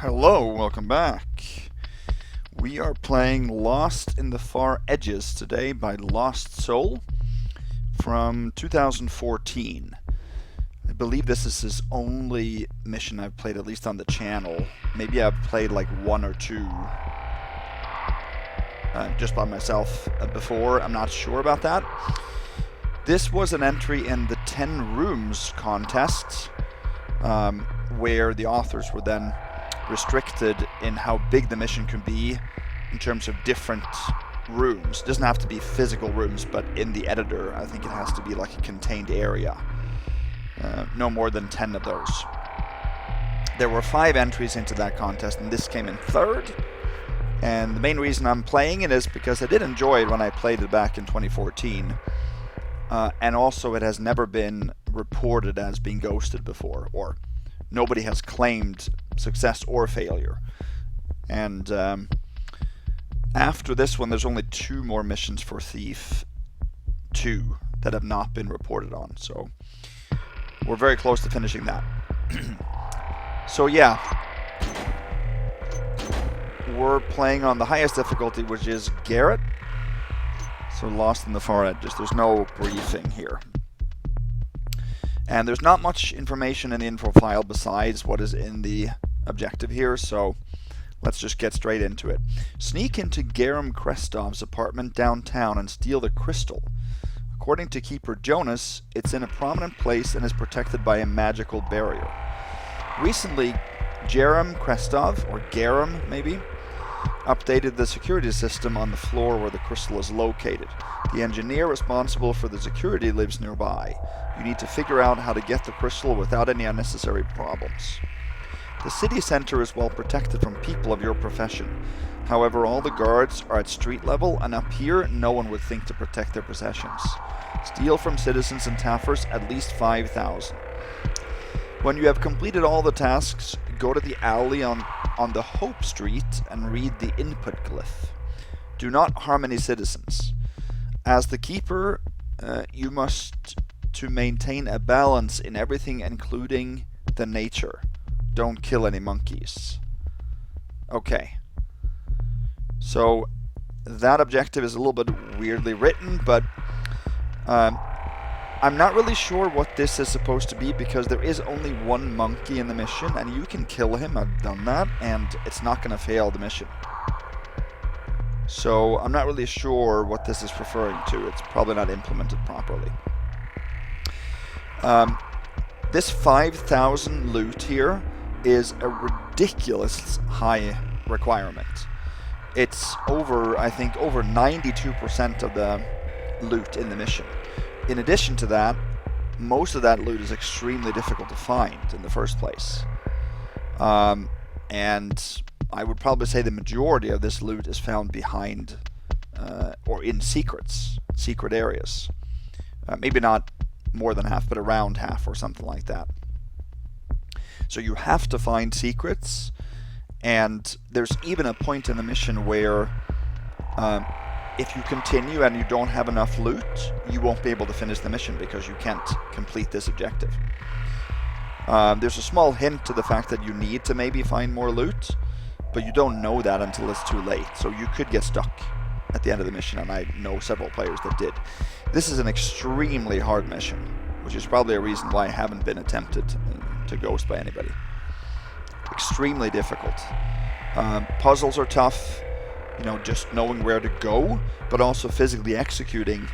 Hello, welcome back. We are playing Lost in the Far Edges today by Lost Soul from 2014. I believe this is his only mission I've played, at least on the channel. Maybe I've played like one or two just by myself before. I'm not sure about that. This was an entry in the 10 Rooms contest, where the authors were then restricted in how big the mission can be in terms of different rooms. It doesn't have to be physical rooms, but in the editor, I think it has to be like a contained area. No more than 10 of those. There were 5 entries into that contest, and this came in third. And the main reason I'm playing it is because I did enjoy it when I played it back in 2014. And also it has never been reported as being ghosted before, or nobody has claimed success or failure. And after this one, there's only 2 more missions for Thief 2 that have not been reported on. So we're very close to finishing that. So yeah, we're playing on the highest difficulty, which is Garrett. So Lost in the Far Edges. There's no briefing here. And there's not much information in the info file besides what is in the objective here, so let's just get straight into it. Sneak into Gerem Crestov's apartment downtown and steal the crystal. According to Keeper Jonas, it's in a prominent place and is protected by a magical barrier. Recently, Gerem Crestov, or Gerem maybe, updated the security system on the floor where the crystal is located. The engineer responsible for the security lives nearby. You need to figure out how to get the crystal without any unnecessary problems. The city center is well protected from people of your profession. However, all the guards are at street level, and up here, no one would think to protect their possessions. Steal from citizens and Taffers at least 5,000. When you have completed all the tasks, go to the alley on the Hope Street and read the input glyph. Do not harm any citizens. As the keeper, you must to maintain a balance in everything, including the nature. Don't kill any monkeys. Okay. So that objective is a little bit weirdly written, but I'm not really sure what this is supposed to be, because there is only one monkey in the mission, and you can kill him. I've done that, and it's not going to fail the mission. So I'm not really sure what this is referring to. It's probably not implemented properly. This 5,000 loot here is a ridiculous high requirement. It's over, I think, over 92% of the loot in the mission. In addition to that, most of that loot is extremely difficult to find in the first place. And I would probably say the majority of this loot is found behind or in secret areas. Maybe not more than half, but around half or something like that. So you have to find secrets, and there's even a point in the mission where if you continue and you don't have enough loot, you won't be able to finish the mission because you can't complete this objective. There's a small hint to the fact that you need to maybe find more loot, but you don't know that until it's too late. So you could get stuck at the end of the mission, and I know several players that did. This is an extremely hard mission, which is probably a reason why I haven't been attempted to ghost by anybody. Extremely difficult. Puzzles are tough. You know, just knowing where to go, but also physically executing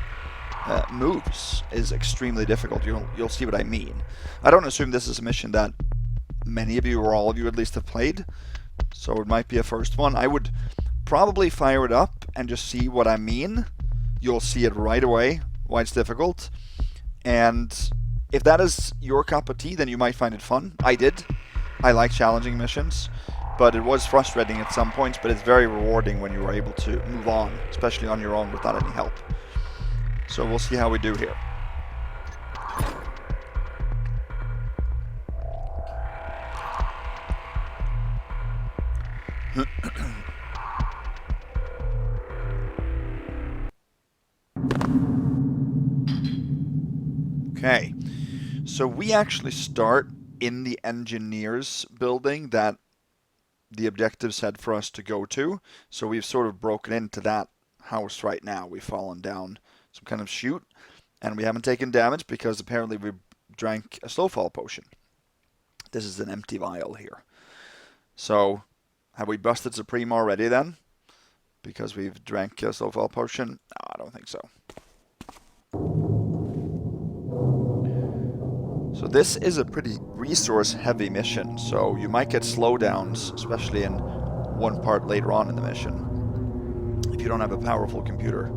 moves is extremely difficult. You'll see what I mean. I don't assume this is a mission that many of you, or all of you at least, have played, so it might be a first one. I would probably fire it up and just see what I mean. You'll see it right away why it's difficult, and if that is your cup of tea, then you might find it fun. I did. I like challenging missions, but it was frustrating at some points, but it's very rewarding when you are able to move on, especially on your own without any help. So we'll see how we do here. Okay, so we actually start in the engineers building that the objective said for us to go to. So we've sort of broken into that house right now. We've fallen down some kind of chute, and we haven't taken damage because apparently we drank a slow fall potion. This is an empty vial here. So have we busted Supreme already then? Because we've drank a slow fall potion? No, I don't think so. So this is a pretty resource-heavy mission, so you might get slowdowns, especially in one part later on in the mission, if you don't have a powerful computer.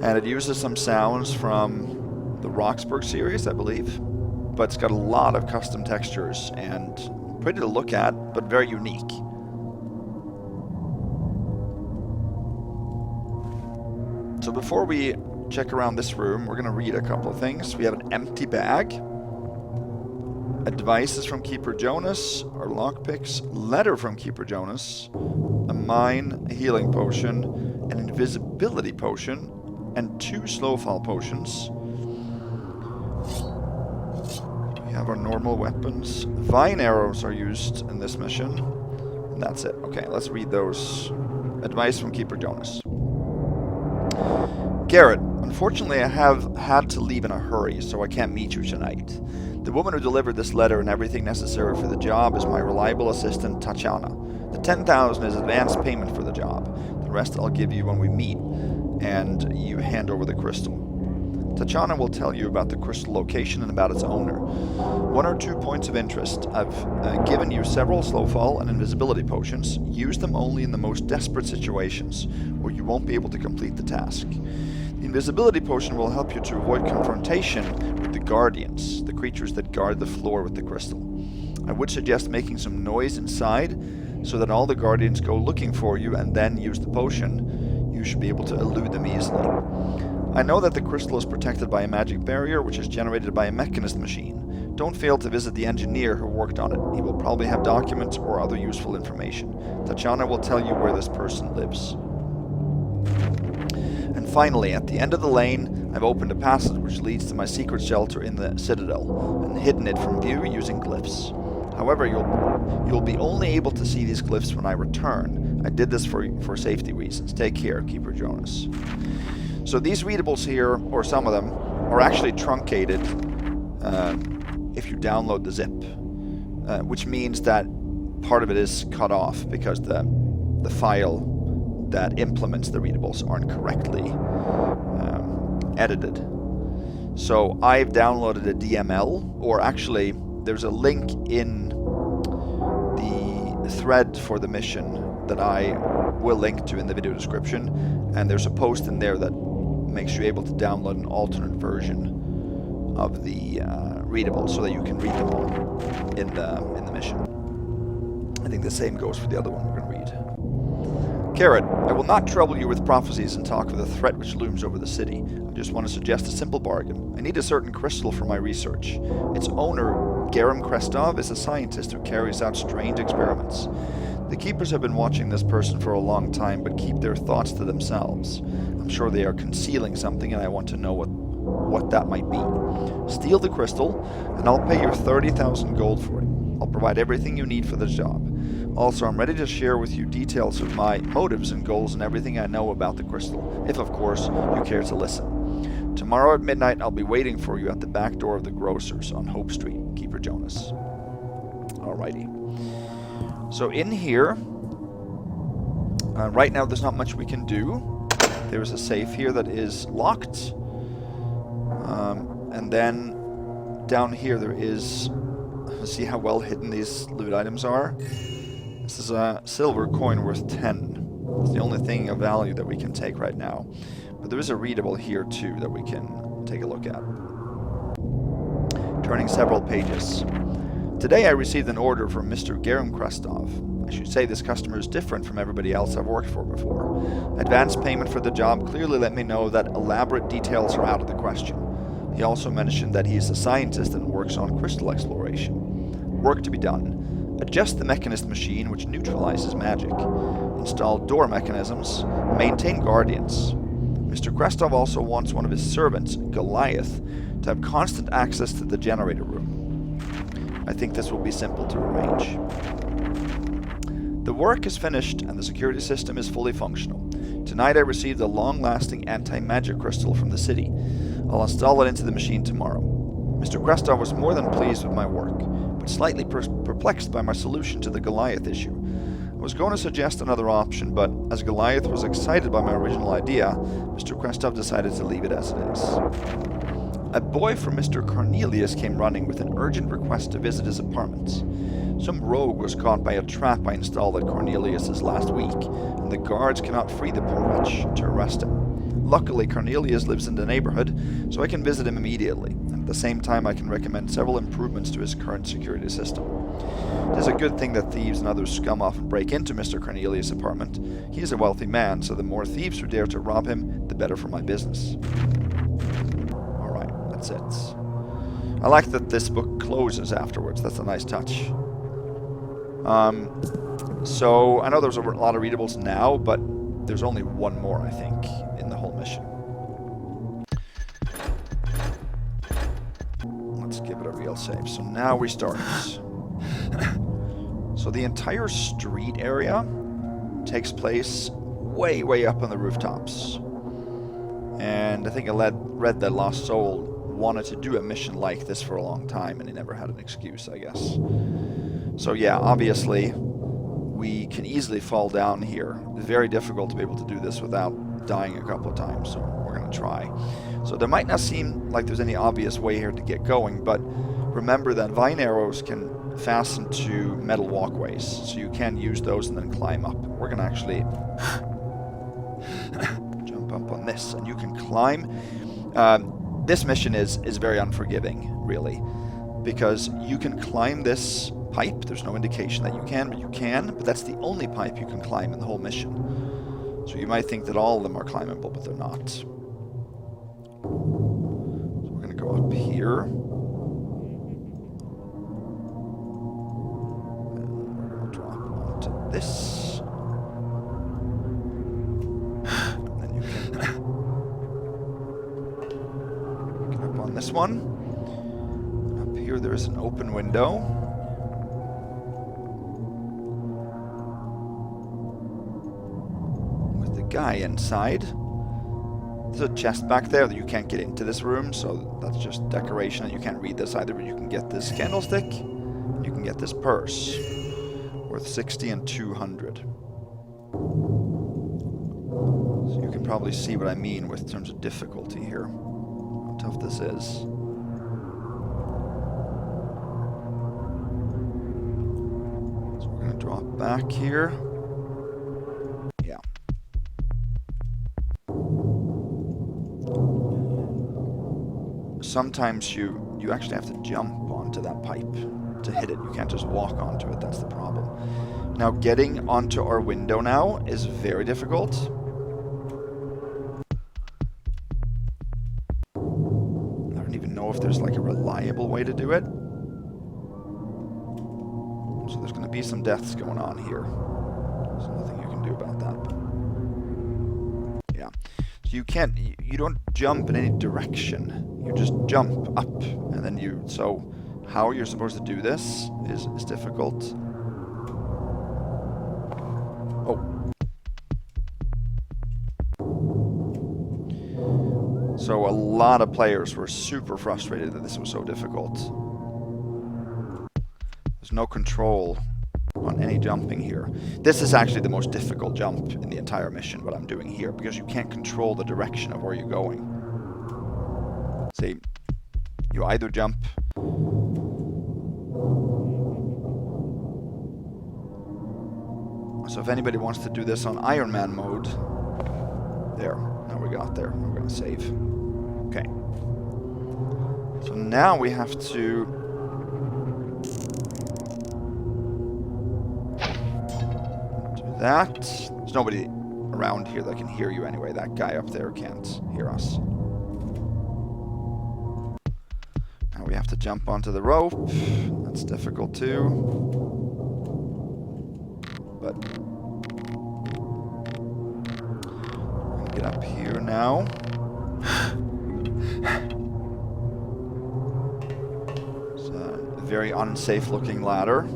And it uses some sounds from the Roxburgh series, I believe, but it's got a lot of custom textures and pretty to look at, but very unique. So before we check around this room, we're going to read a couple of things. We have an empty bag, advices from Keeper Jonas, or lockpicks, letter from Keeper Jonas, a mine, a healing potion, an invisibility potion, and 2 slow fall potions. We have our normal weapons. Vine arrows are used in this mission, and that's it. Okay, let's read those. Advice from Keeper Jonas. Garrett, unfortunately I have had to leave in a hurry, so I can't meet you tonight. The woman who delivered this letter and everything necessary for the job is my reliable assistant, Tatiana. The 10,000 is advance payment for the job. The rest I'll give you when we meet, and you hand over the crystal. Tatiana will tell you about the crystal location and about its owner. 1 or 2 points of interest. I've given you several slowfall and invisibility potions. Use them only in the most desperate situations, or you won't be able to complete the task. The invisibility potion will help you to avoid confrontation with the guardians, the creatures that guard the floor with the crystal. I would suggest making some noise inside, so that all the guardians go looking for you and then use the potion. You should be able to elude them easily. I know that the crystal is protected by a magic barrier, which is generated by a mechanist machine. Don't fail to visit the engineer who worked on it. He will probably have documents or other useful information. Tatiana will tell you where this person lives. And finally, at the end of the lane, I've opened a passage which leads to my secret shelter in the Citadel, and hidden it from view using glyphs. However, you'll be only able to see these glyphs when I return. I did this for safety reasons. Take care, Keeper Jonas. So these readables here, or some of them, are actually truncated if you download the zip, which means that part of it is cut off because the file that implements the readables aren't correctly edited. So I've downloaded a DML, or actually there's a link in the thread for the mission that I will link to in the video description, and there's a post in there that makes you able to download an alternate version of the readable so that you can read them all in the mission. I think the same goes for the other one we're going to read. Carrot, I will not trouble you with prophecies and talk of the threat which looms over the city. I just want to suggest a simple bargain. I need a certain crystal for my research. Its owner, Gerem Crestov, is a scientist who carries out strange experiments. The keepers have been watching this person for a long time, but keep their thoughts to themselves. I'm sure they are concealing something, and I want to know what that might be. Steal the crystal, and I'll pay you 30,000 gold for it. I'll provide everything you need for the job. Also, I'm ready to share with you details of my motives and goals and everything I know about the crystal, if of course you care to listen. Tomorrow at midnight, I'll be waiting for you at the back door of the grocer's on Hope Street. Keeper Jonas. Alrighty. So in here, right now there's not much we can do. There's a safe here that is locked. And then down here there is, see how well hidden these loot items are? This is a silver coin worth 10. It's the only thing of value that we can take right now. But there is a readable here too that we can take a look at. Turning several pages. Today I received an order from Mr. Gerem Crestov. I should say this customer is different from everybody else I've worked for before. Advance payment for the job clearly let me know that elaborate details are out of the question. He also mentioned that he is a scientist and works on crystal exploration. Work to be done. Adjust the mechanist machine which neutralizes magic. Install door mechanisms. Maintain guardians. Mr. Crestov also wants one of his servants, Goliath, to have constant access to the generator room. I think this will be simple to arrange. The work is finished and the security system is fully functional. Tonight I received a long-lasting anti-magic crystal from the city. I'll install it into the machine tomorrow. Mr. Crestov was more than pleased with my work, but slightly perplexed by my solution to the Goliath issue. I was going to suggest another option, but as Goliath was excited by my original idea, Mr. Crestov decided to leave it as it is. A boy from Mr. Cornelius came running with an urgent request to visit his apartments. Some rogue was caught by a trap I installed at Cornelius's last week, and the guards cannot free the poor wretch to arrest him. Luckily, Cornelius lives in the neighborhood, so I can visit him immediately, and at the same time I can recommend several improvements to his current security system. It is a good thing that thieves and other scum often break into Mr. Cornelius' apartment. He is a wealthy man, so the more thieves who dare to rob him, the better for my business. Alright, that's it. I like that this book closes afterwards. That's a nice touch. So, I know there's a lot of readables now, but there's only one more, I think, in the whole mission. Let's give it a real save. So now we start. So the entire street area takes place way, way up on the rooftops. And I think I read that Lost Soul wanted to do a mission like this for a long time, and he never had an excuse, I guess. So yeah, obviously, we can easily fall down here. It's very difficult to be able to do this without dying a couple of times, so we're going to try. So there might not seem like there's any obvious way here to get going, but remember that vine arrows can fasten to metal walkways, so you can use those and then climb up. We're going to actually jump up on this, and you can climb. This mission is very unforgiving, really, because you can climb this pipe. There's no indication that you can, but you can. But that's the only pipe you can climb in the whole mission. So you might think that all of them are climbable, but they're not. So we're going to go up here. And we're going to drop onto this. And then you can get up on this one. Up here there is an open window. Guy inside. There's a chest back there that you can't get into this room, so that's just decoration, and you can't read this either, but you can get this candlestick, you can get this purse, worth 60 and 200. So you can probably see what I mean with terms of difficulty here, how tough this is. So we're going to drop back here. Sometimes you actually have to jump onto that pipe to hit it. You can't just walk onto it. That's the problem. Now, getting onto our window now is very difficult. I don't even know if there's like a reliable way to do it. So there's going to be some deaths going on here. There's nothing you can do about that. Yeah. So you don't jump in any direction. You just jump up, and then so how you're supposed to do this is difficult. Oh. So a lot of players were super frustrated that this was so difficult. There's no control on any jumping here. This is actually the most difficult jump in the entire mission, what I'm doing here, because you can't control the direction of where you're going. See, you either jump so if anybody wants to do this on Iron Man mode, there, now we got there, we're going to save. Okay. So now we have to do that. There's nobody around here that can hear you anyway. That guy up there can't hear us. We have to jump onto the rope. That's difficult too. But we're gonna get up here now. It's a very unsafe looking ladder.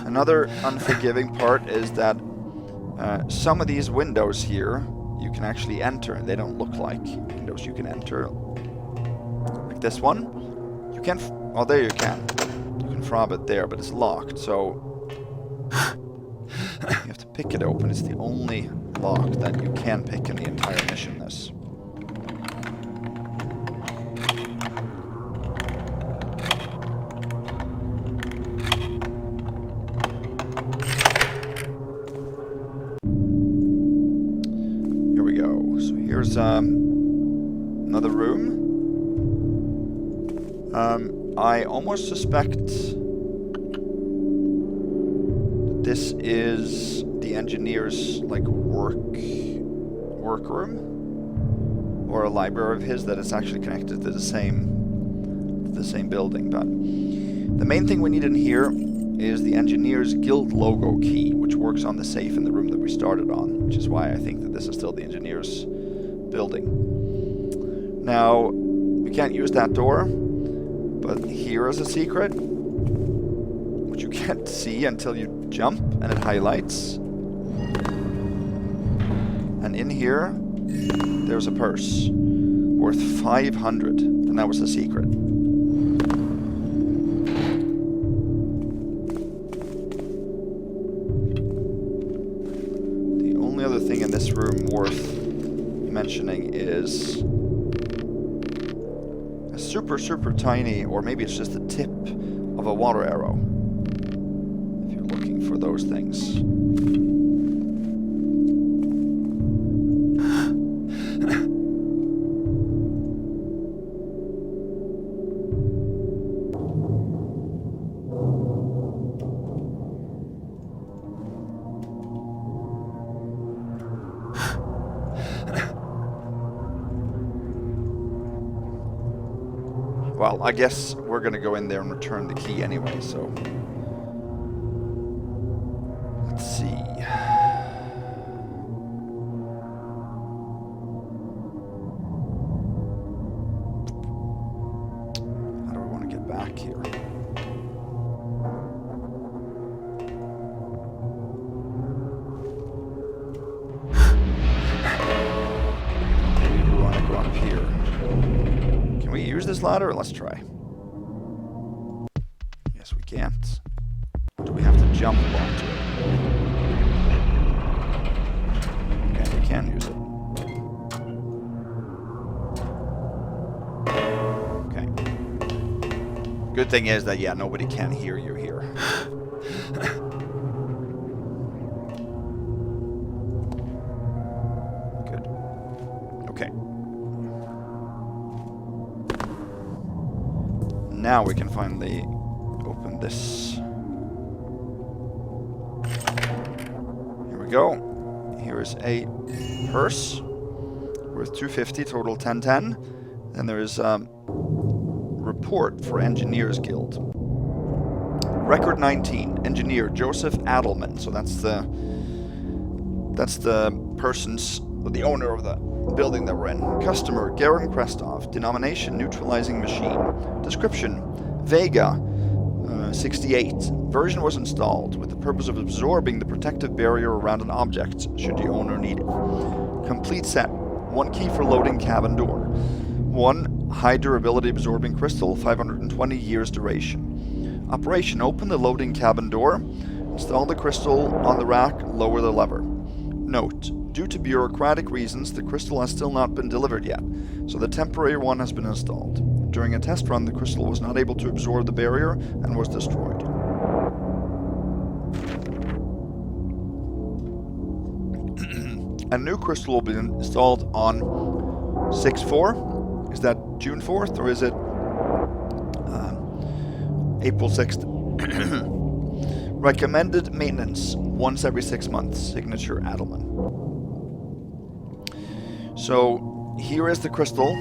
Another unforgiving part is that some of these windows here you can actually enter. They don't look like windows you can enter. Like this one. You can... oh, there you can. You can fob it there, but it's locked, so... you have to pick it open. It's the only lock that you can pick in the entire mission, this. Here we go. So here's another room. I almost suspect this is the engineer's like workroom or a library of his that is actually connected to the same building. But the main thing we need in here is the engineer's guild logo key, which works on the safe in the room that we started on, which is why I think that this is still the engineer's building. Now we can't use that door, but here is a secret which you can't see until you jump, and it highlights. And in here, there's a purse worth 500, and that was the secret. The only other thing in this room worth mentioning is a super tiny, or maybe it's just the tip of a water arrow. For those things. Well, I guess we're gonna go in there and return the key anyway, so... ladder? Let's try. Yes, we can't. Do we have to jump onto it? Okay, we can use it. Okay. Good thing is that, yeah, nobody can hear you here. Good. Okay. Now we can finally open this. Here we go. Here is a purse worth 250, total 1010. Then there is report for Engineers Guild. Record 19, Engineer Joseph Addleman. So that's the person's, the owner of the building that we're in. Customer, Gerem Crestov. Denomination, neutralizing machine. Description, Vega 68. Version was installed with the purpose of absorbing the protective barrier around an object, should the owner need it. Complete set. 1 key for loading cabin door. 1 high durability absorbing crystal, 520 years duration. Operation, open the loading cabin door, install the crystal on the rack, lower the lever. Note, due to bureaucratic reasons, the crystal has still not been delivered yet, so the temporary one has been installed. During a test run, the crystal was not able to absorb the barrier and was destroyed. A new crystal will be installed on 6/4. Is that June 4th or is it April 6th? Recommended maintenance once every 6 months. Signature Addleman. So here is the crystal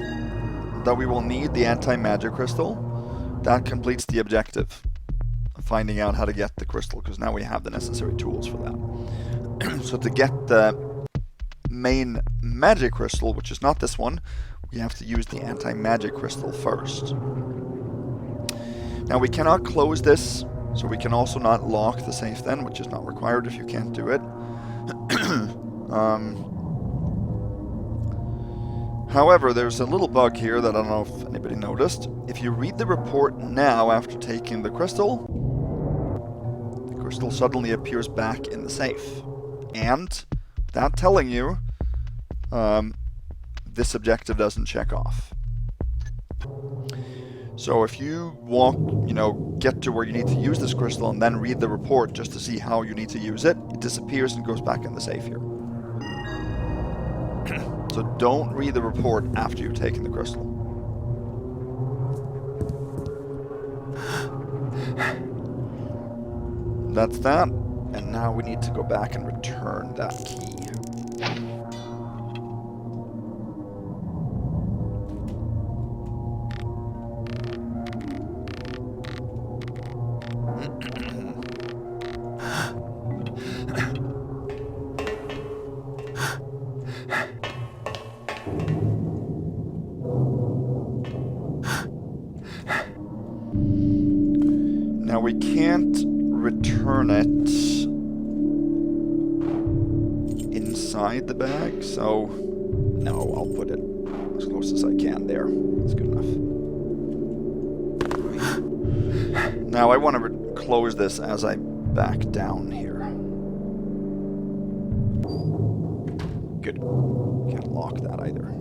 that we will need, the anti-magic crystal. That completes the objective of finding out how to get the crystal, because now we have the necessary tools for that. So to get the main magic crystal, which is not this one, we have to use the anti-magic crystal first. Now we cannot close this So we can also not lock the safe then, which is not required if you can't do it. However, there's a little bug here that I don't know if anybody noticed. If you read the report now after taking the crystal suddenly appears back in the safe. And, without telling you, this objective doesn't check off. So if you walk, get to where you need to use this crystal and then read the report just to see how you need to use it, it disappears and goes back in the safe here. So don't read the report after you've taken the crystal. That's that. And now we need to go back and return that key. Now we can't return it inside the bag, so no, I'll put it as close as I can there. That's good enough. Now I want to close this as I back down here. Good. Can't lock that either.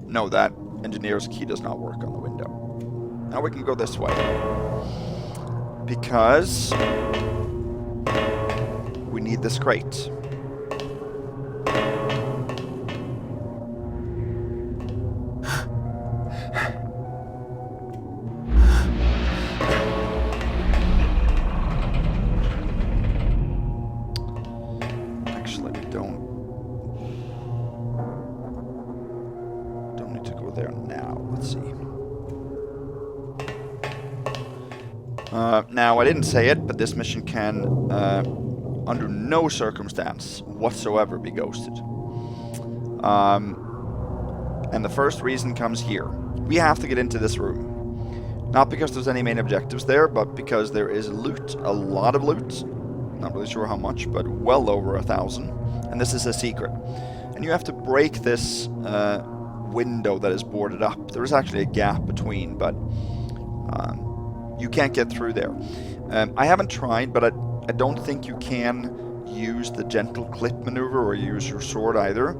No, that engineer's key does not work on the window. Now we can go this way. Because we need this crate. Actually, we don't need to go there now. Let's see. Now, I didn't say it, but this mission can, under no circumstance whatsoever, be ghosted. And the first reason comes here. We have to get into this room. Not because there's any main objectives there, but because there is loot. A lot of loot. Not really sure how much, but well over 1,000. And this is a secret. And you have to break this window that is boarded up. There is actually a gap between, but you can't get through there. I haven't tried, but I don't think you can use the gentle clip maneuver or use your sword either,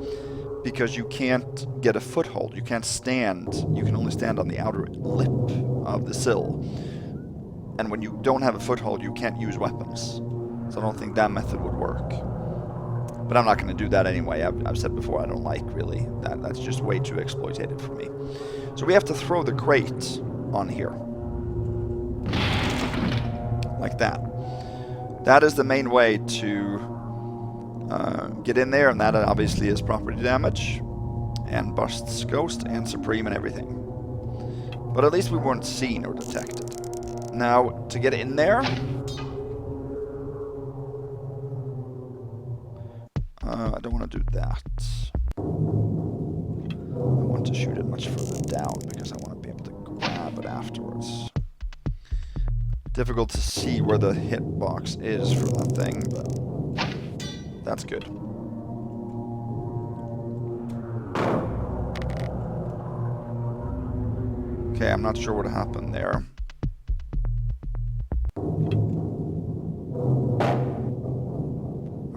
because you can't get a foothold. You can't stand. You can only stand on the outer lip of the sill. And when you don't have a foothold, you can't use weapons. So I don't think that method would work. But I'm not going to do that anyway. I've said before I don't like, really. That's just way too exploitative for me. So we have to throw the crate on here. Like that. That is the main way to get in there, and that obviously is property damage, and busts Ghost and Supreme and everything. But at least we weren't seen or detected. Now, to get in there, I don't want to do that. I want to shoot it much further down because I want to be able to grab it afterwards. Difficult to see where the hitbox is for that thing, but that's good. Okay, I'm not sure what happened there.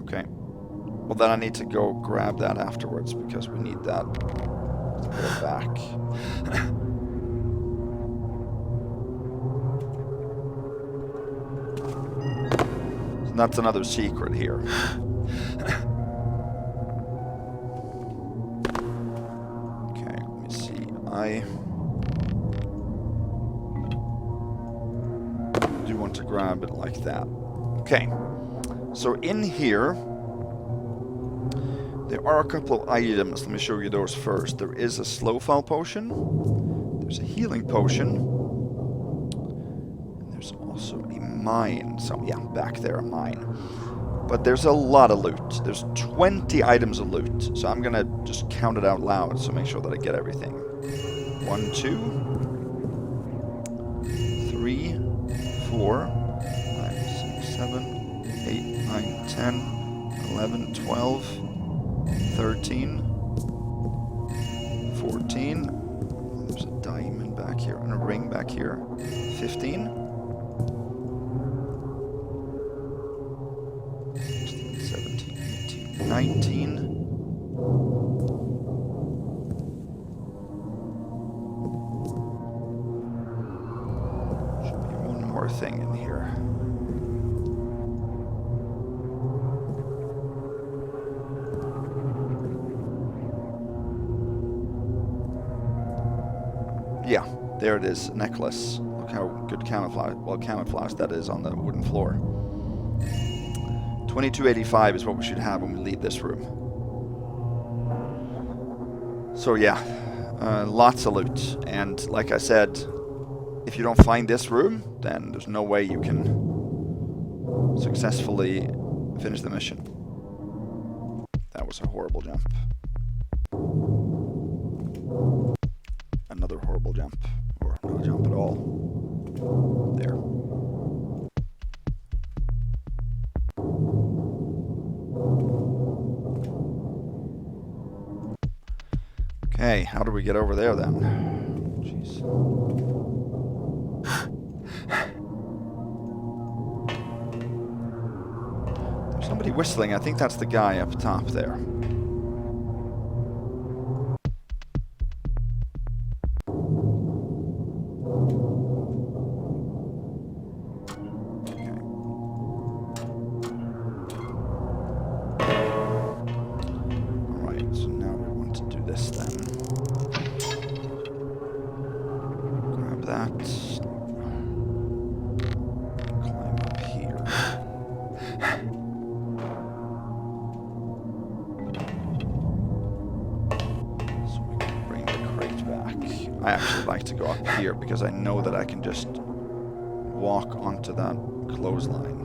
Okay. Well, then I need to go grab that afterwards because we need that to put it back. That's another secret here. Okay, let me see. I do want to grab it like that. Okay, so in here, there are a couple of items. Let me show you those first. There is a slow fall potion. There's a healing potion. And there's also a mine. So yeah, back there, a mine. But there's a lot of loot. There's 20 items of loot. So I'm gonna just count it out loud, so make sure that I get everything. 1, 2, 3, 4, 5, 10, 11, 12, 13, 14. There's a diamond back here and a ring back here. 15. 16, 17, 18, 19. Should be one more thing in here. Yeah, there it is, a necklace. Look how good camouflage that is on the wooden floor. 2285 is what we should have when we leave this room. So yeah, lots of loot. And like I said, if you don't find this room, then there's no way you can successfully finish the mission. That was a horrible jump. Another horrible jump, or no jump at all. There. Okay, how do we get over there then? Jeez. There's somebody whistling. I think that's the guy up top there. I actually like to go up here because I know that I can just walk onto that clothesline.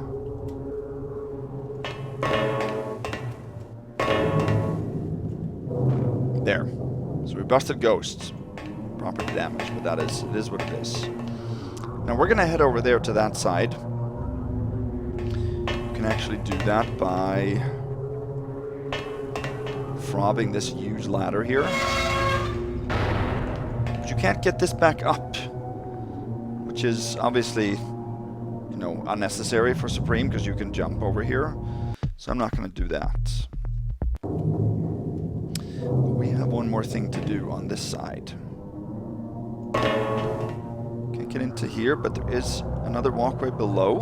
There. So we busted ghosts. Property damage, but it is what it is. Now we're gonna head over there to that side. You can actually do that by frobbing this huge ladder here. You can't get this back up, which is obviously, you know, unnecessary for Supreme because you can jump over here. So I'm not going to do that. But we have one more thing to do on this side. Can't get into here, but there is another walkway below.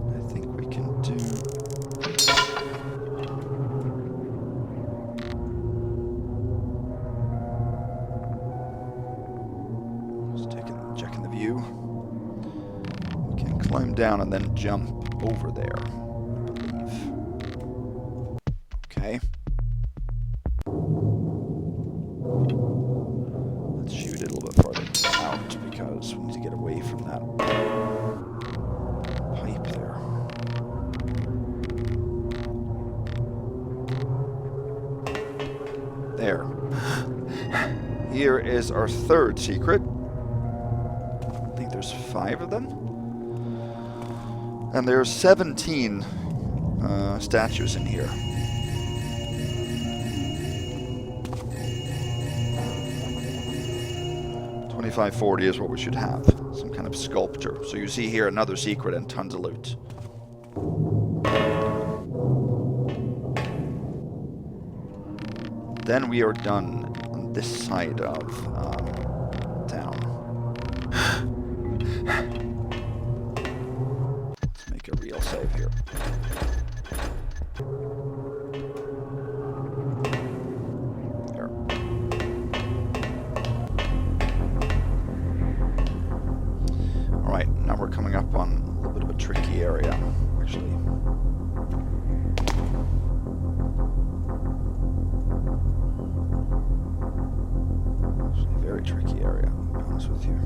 I think we can do... Climb down and then jump over there, I believe. Okay. Let's shoot it a little bit farther out because we need to get away from that pipe there. There. Here is our third secret. I think there's 5 of them. And there's 17 statues in here. $25.40 is what we should have. Some kind of sculpture. So you see here another secret and tons of loot. Then we are done on this side of town. A real save here. There. Alright, now we're coming up on a little bit of a tricky area, actually. Actually, a very tricky area, to be honest with you.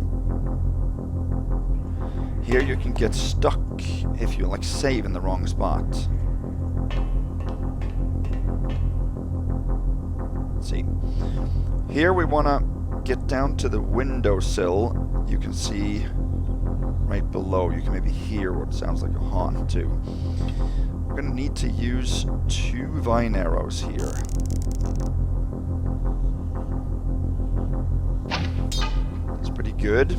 Here you can get stuck if you save in the wrong spot. Let's see. Here we want to get down to the windowsill. You can see right below. You can maybe hear what sounds like a haunt too. We're going to need to use 2 vine arrows here. That's pretty good.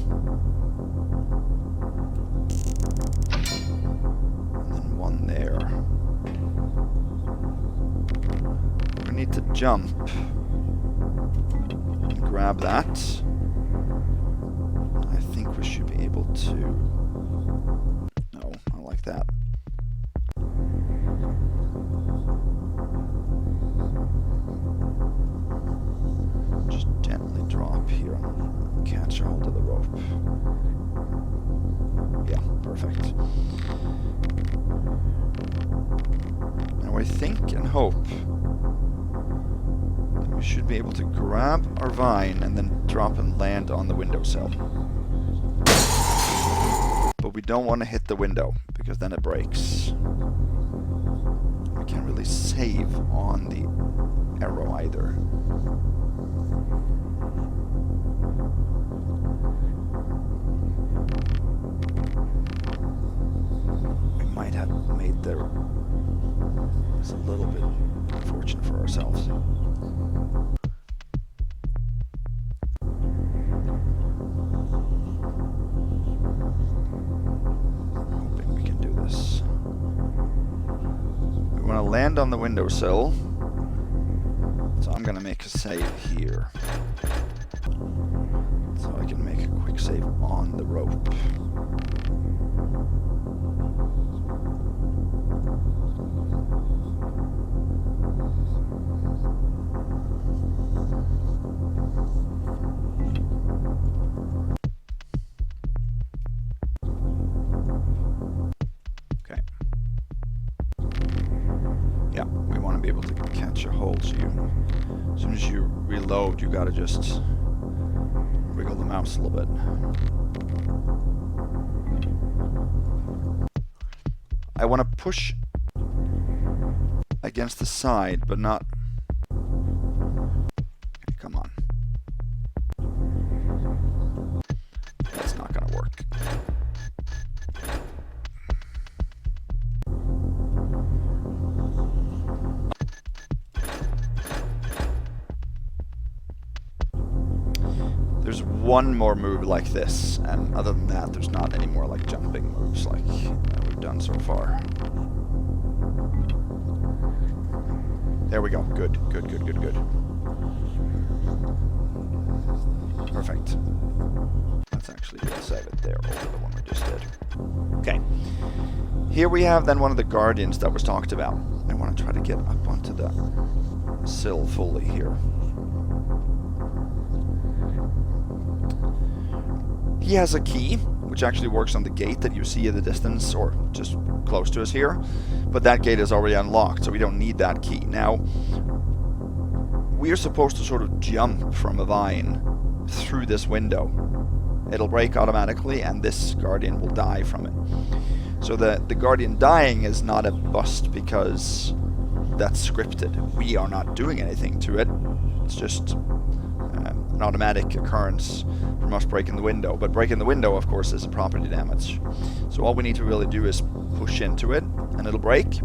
And then 1 there. We're going to need to jump and grab that. I think we should be able to... No, I like that. Just gently drop here and catch a hold of the rope. Yeah, perfect. Now I think and hope that we should be able to grab our vine and then drop and land on the windowsill. But we don't want to hit the window, because then it breaks. We can't really save on the arrow either. We might have made this a little bit unfortunate for ourselves. Land on the windowsill, so I'm gonna make a save here, so I can make a quick save on the rope. As soon as you reload, you gotta just wiggle the mouse a little bit. I want to push against the side, but not... Come on. That's not gonna work. There's one more move like this, and other than that, there's not any more like jumping moves like we've done so far. There we go. Good, good, good, good, good. Perfect. Let's actually save it there over the one we just did. Okay. Here we have then one of the guardians that was talked about. I want to try to get up onto the sill fully here. He has a key, which actually works on the gate that you see in the distance, or just close to us here. But that gate is already unlocked, so we don't need that key. Now, we are supposed to sort of jump from a vine through this window. It'll break automatically, and this guardian will die from it. So the guardian dying is not a bust because that's scripted. We are not doing anything to it. It's just an automatic occurrence from us breaking the window. But breaking the window, of course, is a property damage. So all we need to really do is push into it, and it'll break.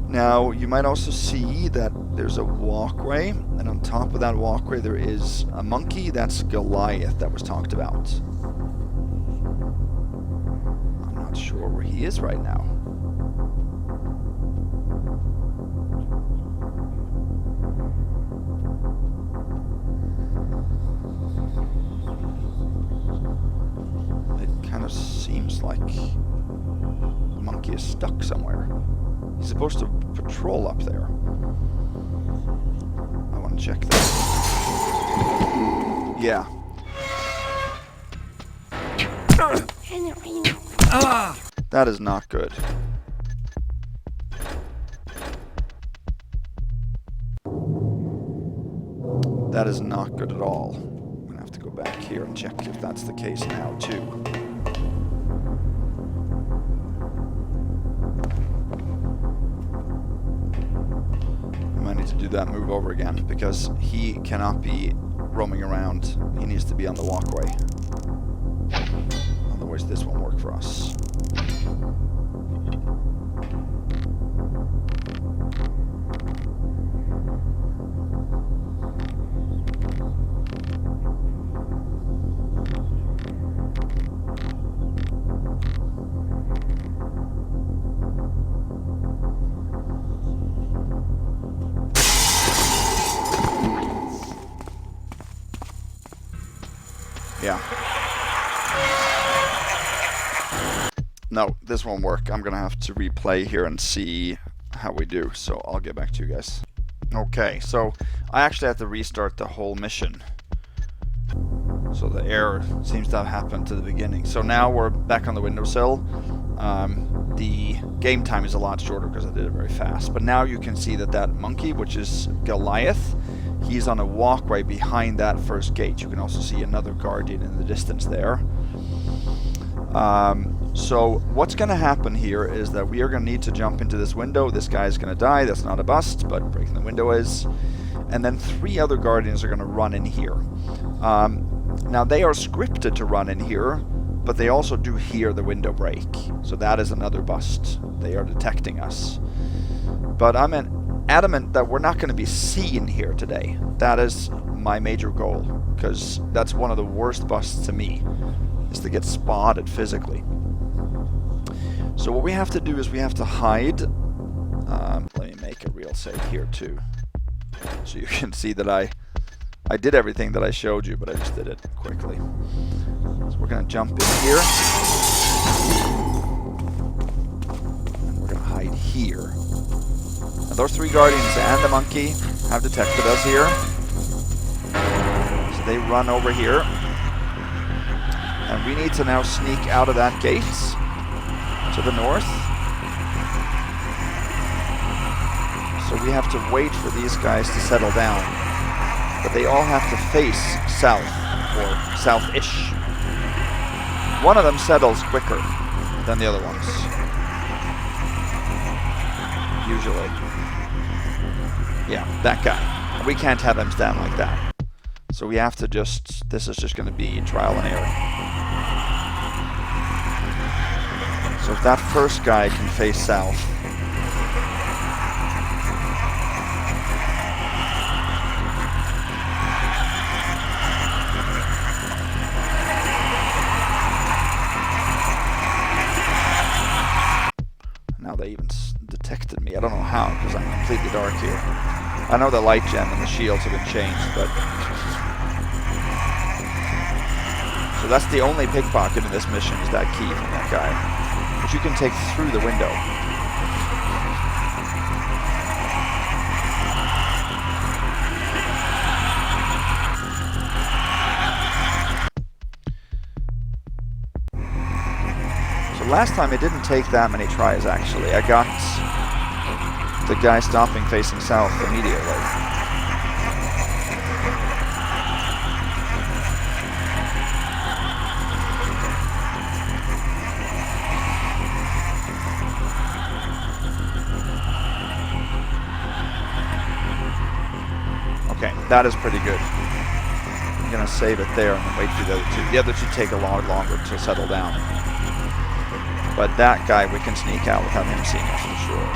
Now, you might also see that there's a walkway, and on top of that walkway there is a monkey. That's Goliath that was talked about. I'm not sure where he is right now. Seems like the monkey is stuck somewhere. He's supposed to patrol up there. I want to check that. Yeah. That is not good. That is not good at all. I'm going to have to go back here and check if that's the case now, too. To do that move over again, because he cannot be roaming around. He needs to be on the walkway. On which this won't work for us. Yeah. No, this won't work. I'm gonna have to replay here and see how we do, so I'll get back to you guys. Okay, so I actually had to restart the whole mission. So the error seems to have happened to the beginning. So now we're back on the windowsill. The game time is a lot shorter because I did it very fast. But now you can see that that monkey, which is Goliath, he's on a walkway behind that first gate. You can also see another guardian in the distance there. So what's going to happen here is that we are going to need to jump into this window. This guy is going to die. That's not a bust, but breaking the window is. And then 3 other guardians are going to run in here. Now they are scripted to run in here, but they also do hear the window break. So that is another bust. They are detecting us. But I'm adamant that we're not going to be seen here today. That is my major goal, because that's one of the worst busts to me, is to get spotted physically. So what we have to do is we have to hide. Let me make a real save here too, so you can see that I did everything that I showed you, but I just did it quickly. So we're going to jump in here. And we're going to hide here. Now those 3 guardians and the monkey have detected us here. So they run over here. And we need to now sneak out of that gate to the north. So we have to wait for these guys to settle down. But they all have to face south, or south-ish. One of them settles quicker than the other ones. Usually. Yeah, that guy. We can't have him stand like that. So we have to just, this is just going to be trial and error. So if that first guy can face south, now they even detected me. I don't know how, because I'm completely dark here. I know the light gem and the shields have been changed, but... So that's the only pickpocket in this mission, is that key from that guy. Which you can take through the window. So last time it didn't take that many tries, actually. I got the guy stopping facing south immediately. Okay, that is pretty good. I'm gonna save it there and then wait for the other 2. The other 2 take a lot longer to settle down. But that guy we can sneak out without him seeing us for sure.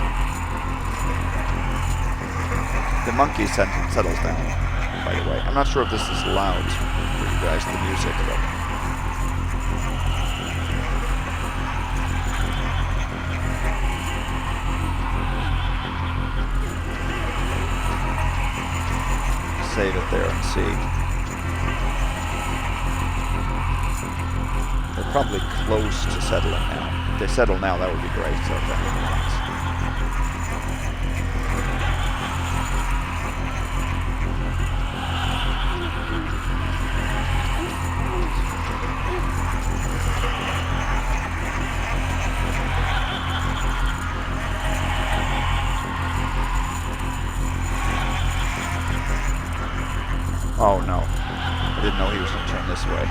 The monkey settles down, by the way. I'm not sure if this is loud for you guys, the music, but... Save it there and see. They're probably close to settling now. If they settle now, that would be great. Oh no, I didn't know he was going to turn this way.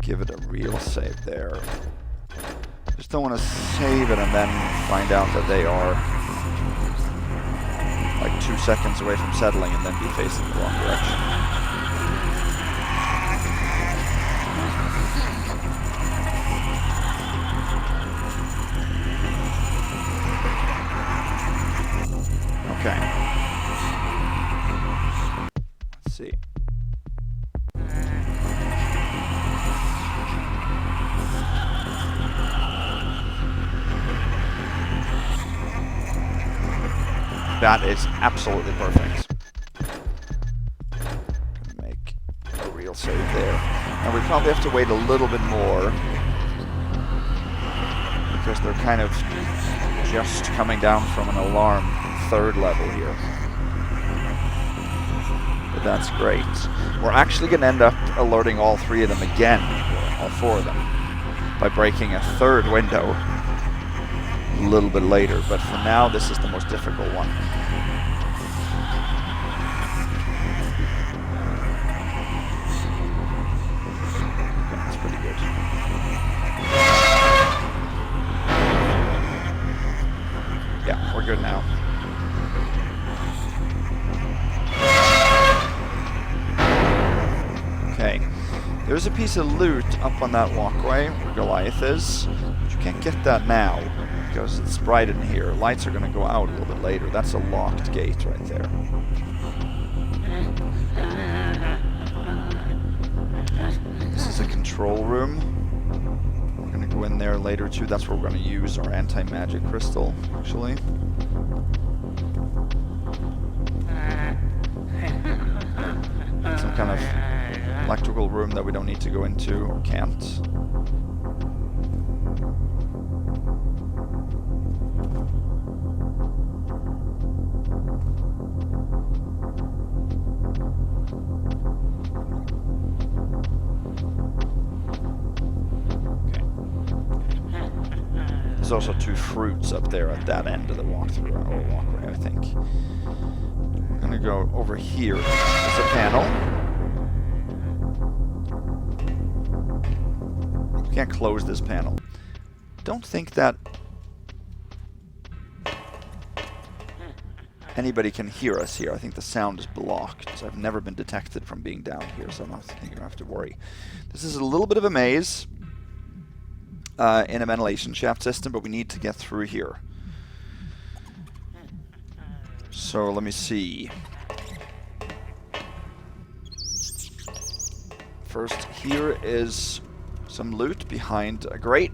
give it a real save there. Just don't want to save it and then find out that they are like 2 seconds away from settling and then be facing the wrong direction. Okay. Let's see. That is absolutely perfect. Gonna make a real save there. And we probably have to wait a little bit more because they're kind of just coming down from an alarm 3rd level here. But that's great. We're actually going to end up alerting all 3 of them again, all 4 of them, by breaking a 3rd window a little bit later. But for now, this is the most difficult one. That's pretty good. Yeah, we're good now. Okay, there's a piece of loot up on that walkway where Goliath is, but you can't get that now because it's bright in here. Lights are going to go out a little bit later. That's a locked gate right there. This is a control room. We're going to go in there later too. That's where we're going to use our anti-magic crystal, actually. Some kind of electrical room that we don't need to go into or can't. There's also 2 fruits up there at that end of the walkthrough, or walkway, I think. I'm gonna go over here. There's a panel. We can't close this panel. Don't think that anybody can hear us here. I think the sound is blocked. So I've never been detected from being down here, so I don't think you don't have to worry. This is a little bit of a maze. In a ventilation shaft system, but we need to get through here. So let me see. First, here is some loot behind a grate.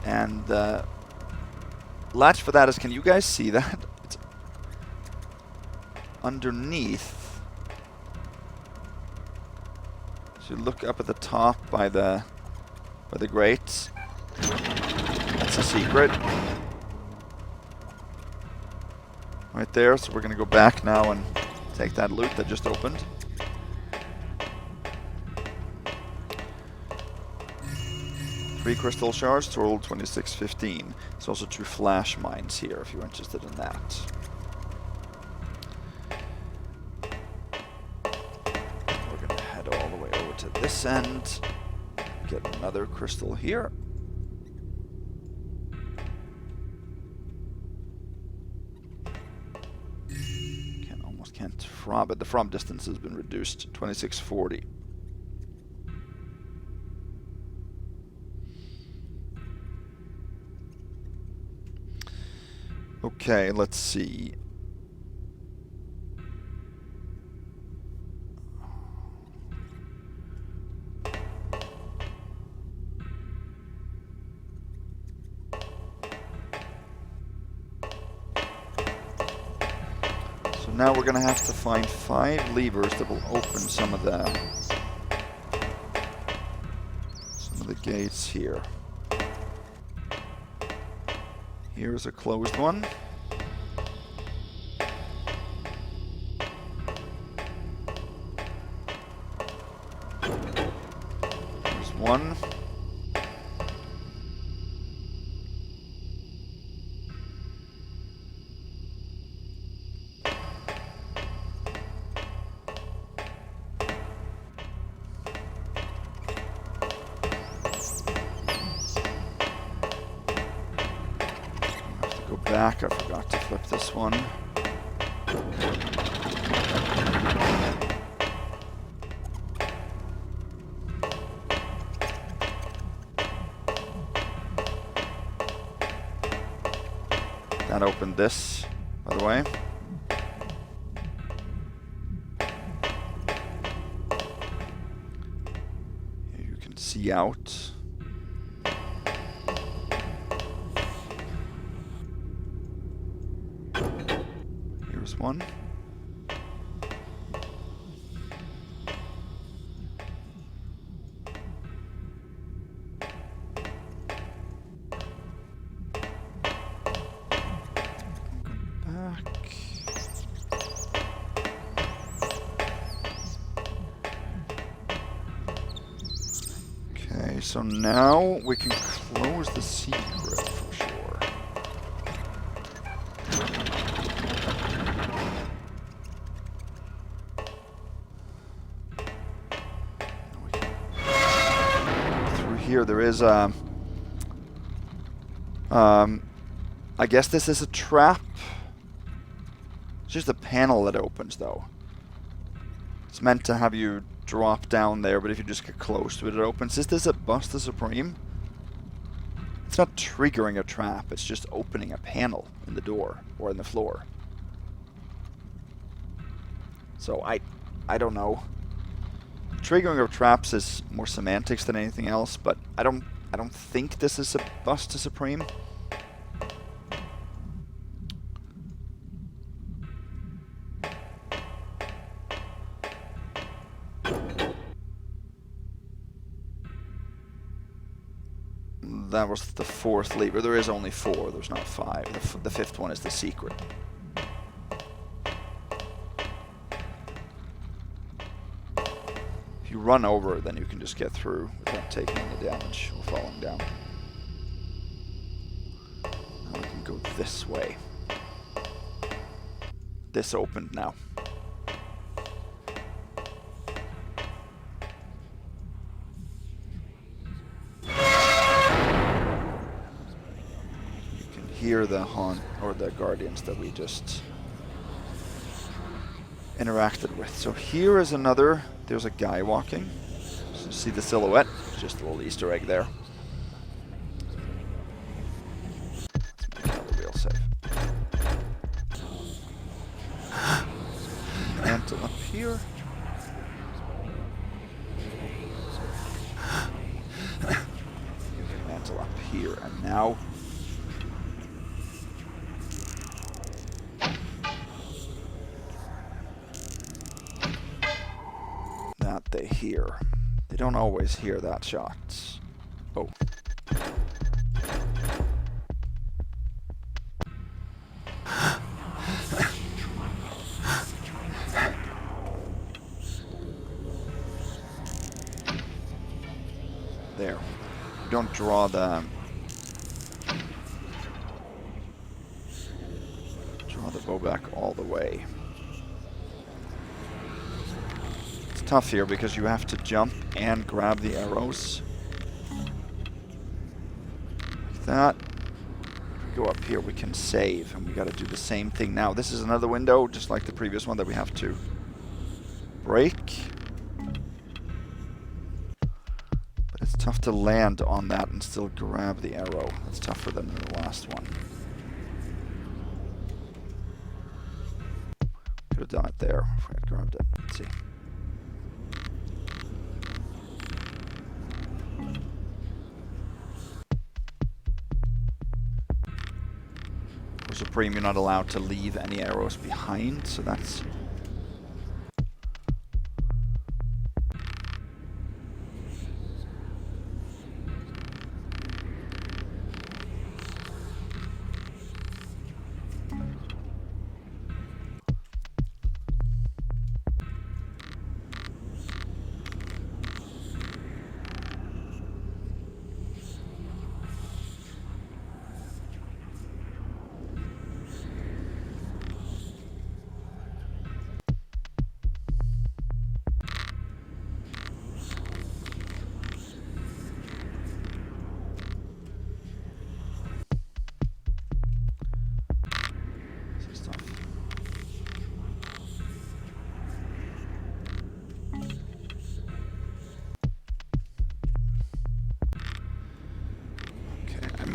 And the latch for that is, can you guys see that? It's underneath. So look up at the top by the grate. That's a secret. Right there, so we're gonna go back now and take that loot that just opened. Three crystal shards, total 2615. There's also 2 flash mines here if you're interested in that. We're gonna head all the way over to this end. Get another crystal here. Can't from, but the from distance has been reduced 2640. Okay, let's see. Now we're gonna have to find 5 levers that will open some of the gates here. Here's a closed one. There's one. Go back, I forgot to flip this one. That opened this, by the way. Here you can see out. Here's one. So now we can close the secret for sure. Through here there is a... I guess this is a trap. It's just a panel that opens though. It's meant to have you drop down there, but if you just get close to it, it opens. Is this a Bust the Supreme? It's not triggering a trap, it's just opening a panel in the door or in the floor. So I don't know. Triggering of traps is more semantics than anything else, but I don't think this is a Bust the Supreme. That was the fourth lever. There is only 4, there's not 5. The fifth one is the secret. If you run over it, then you can just get through without taking any damage or falling down. Now we can go this way. This opened now. Hear the haunt or the guardians that we just interacted with. So here is another, there's a guy walking. So see the silhouette? Just a little Easter egg there. Let's make another real save. Mantle up here. Mantle up here, and now they hear. They don't always hear that shot. Oh. There. Don't draw the bow back all the way. Tough here because you have to jump and grab the arrows. Like that. If we go up here, we can save, and we got to do the same thing now. This is another window, just like the previous one, that we have to break. But it's tough to land on that and still grab the arrow. It's tougher than the last one. Could have done it there if I had grabbed it. Let's see. Supreme, you're not allowed to leave any arrows behind, so that's...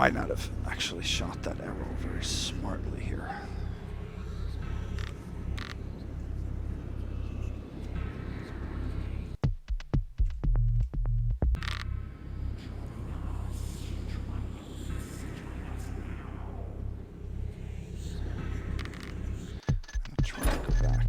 might not have actually shot that arrow very smartly here. I'm trying to go back.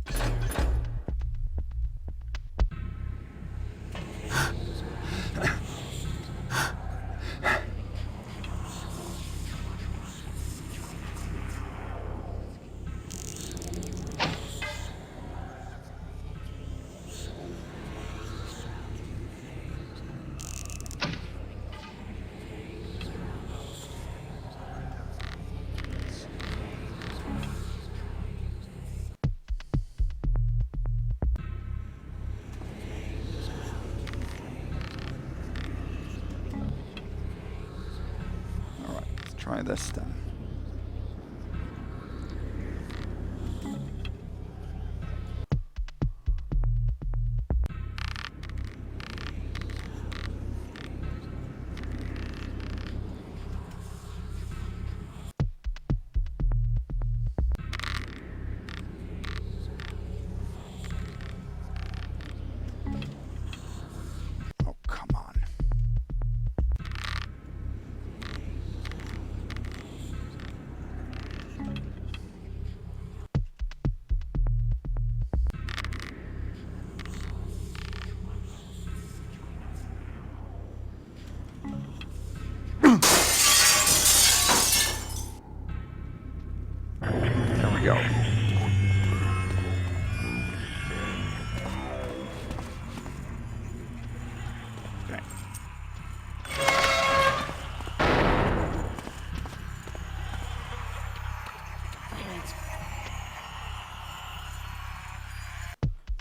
Try this then. Oh, come on. There we go. Okay.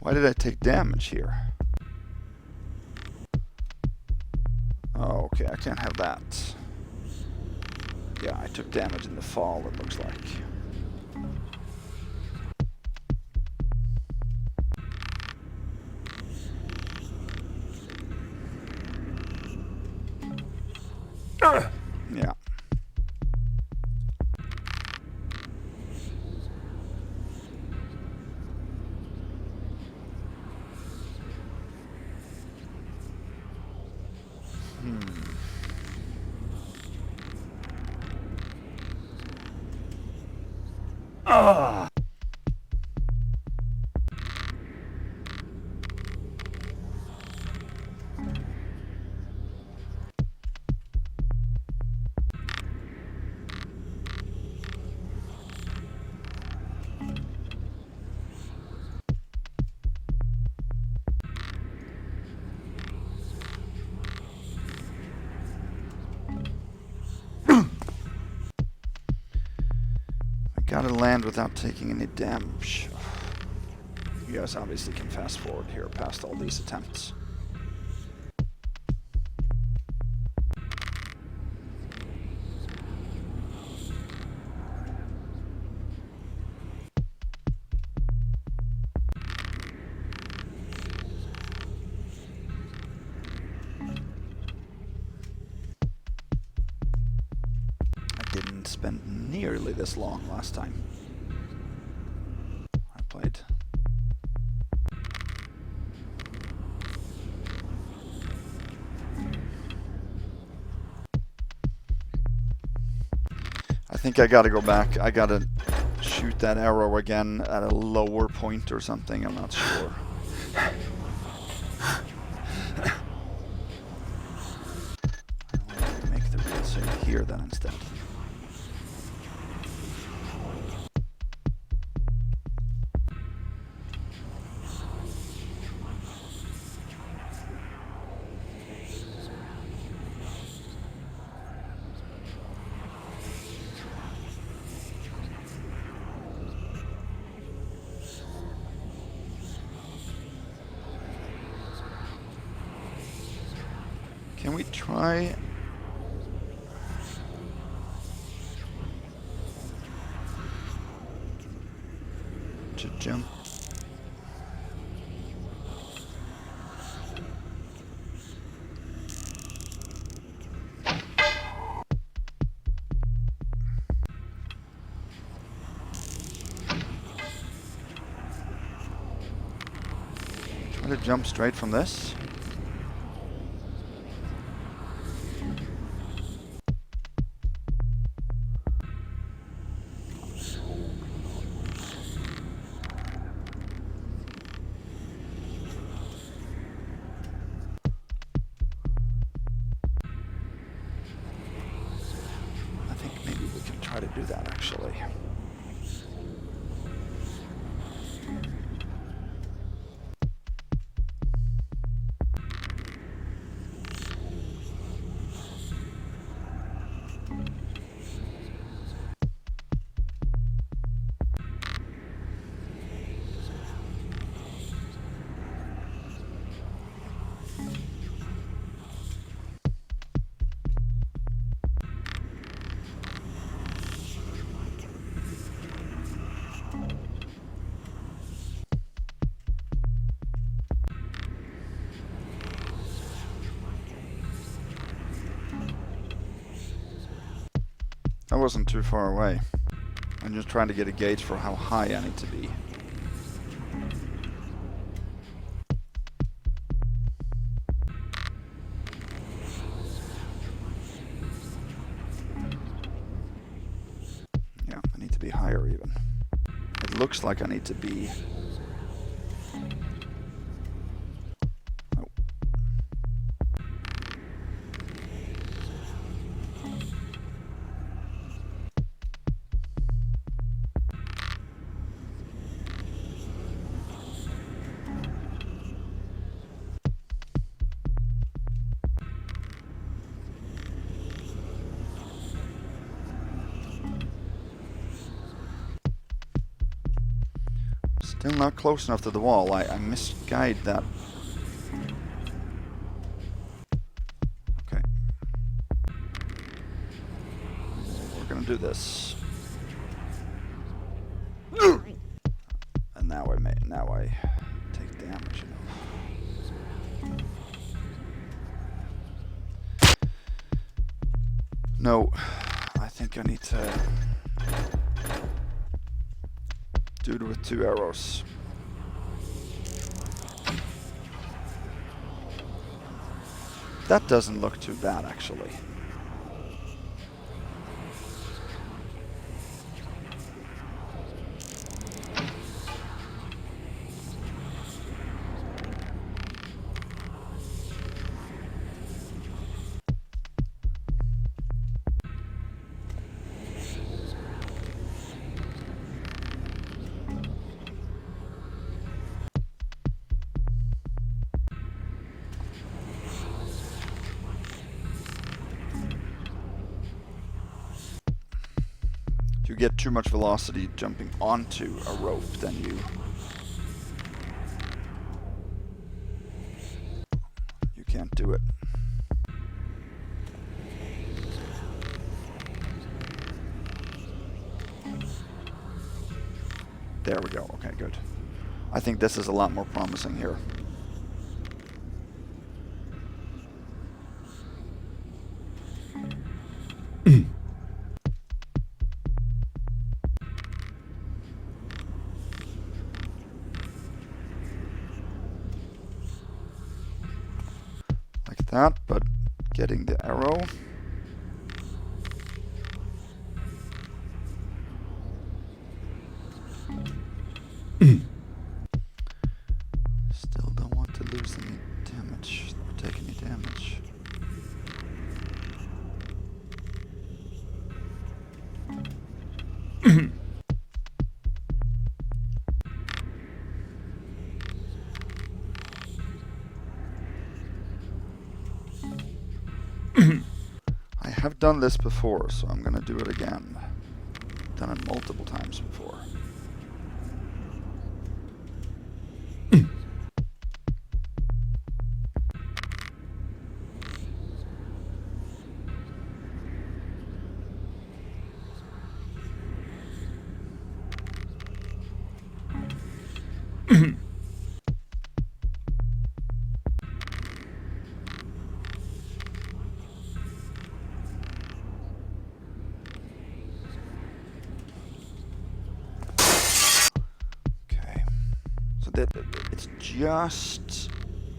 Why did I take damage here? Oh, okay, I can't have that. Yeah, I took damage in the fall, it looks like. Yeah. Ah. Gotta land without taking any damage. You guys obviously can fast forward here past all these attempts. Didn't spend nearly this long last time I played. I think I gotta go back. I gotta shoot that arrow again at a lower point or something. I'm not sure. I'll make the real save here then instead. Can we try to jump? Will it jump straight from this? I think maybe we can try to do that actually. That wasn't too far away. I'm just trying to get a gauge for how high I need to be. Yeah, I need to be higher even. It looks like I need to be... Still not close enough to the wall. I misguide that. Okay. We're gonna do this. And now I take damage, you know. No, I think I need to do it with 2 arrows. That doesn't look too bad, actually. If you get too much velocity jumping onto a rope, then you can't do it. There we go. Okay, good. I think this is a lot more promising here. Like that, but getting the arrow. Still don't want to lose any damage, or take any damage. I have done this before, so I'm gonna do it again. Done it multiple times before. it's just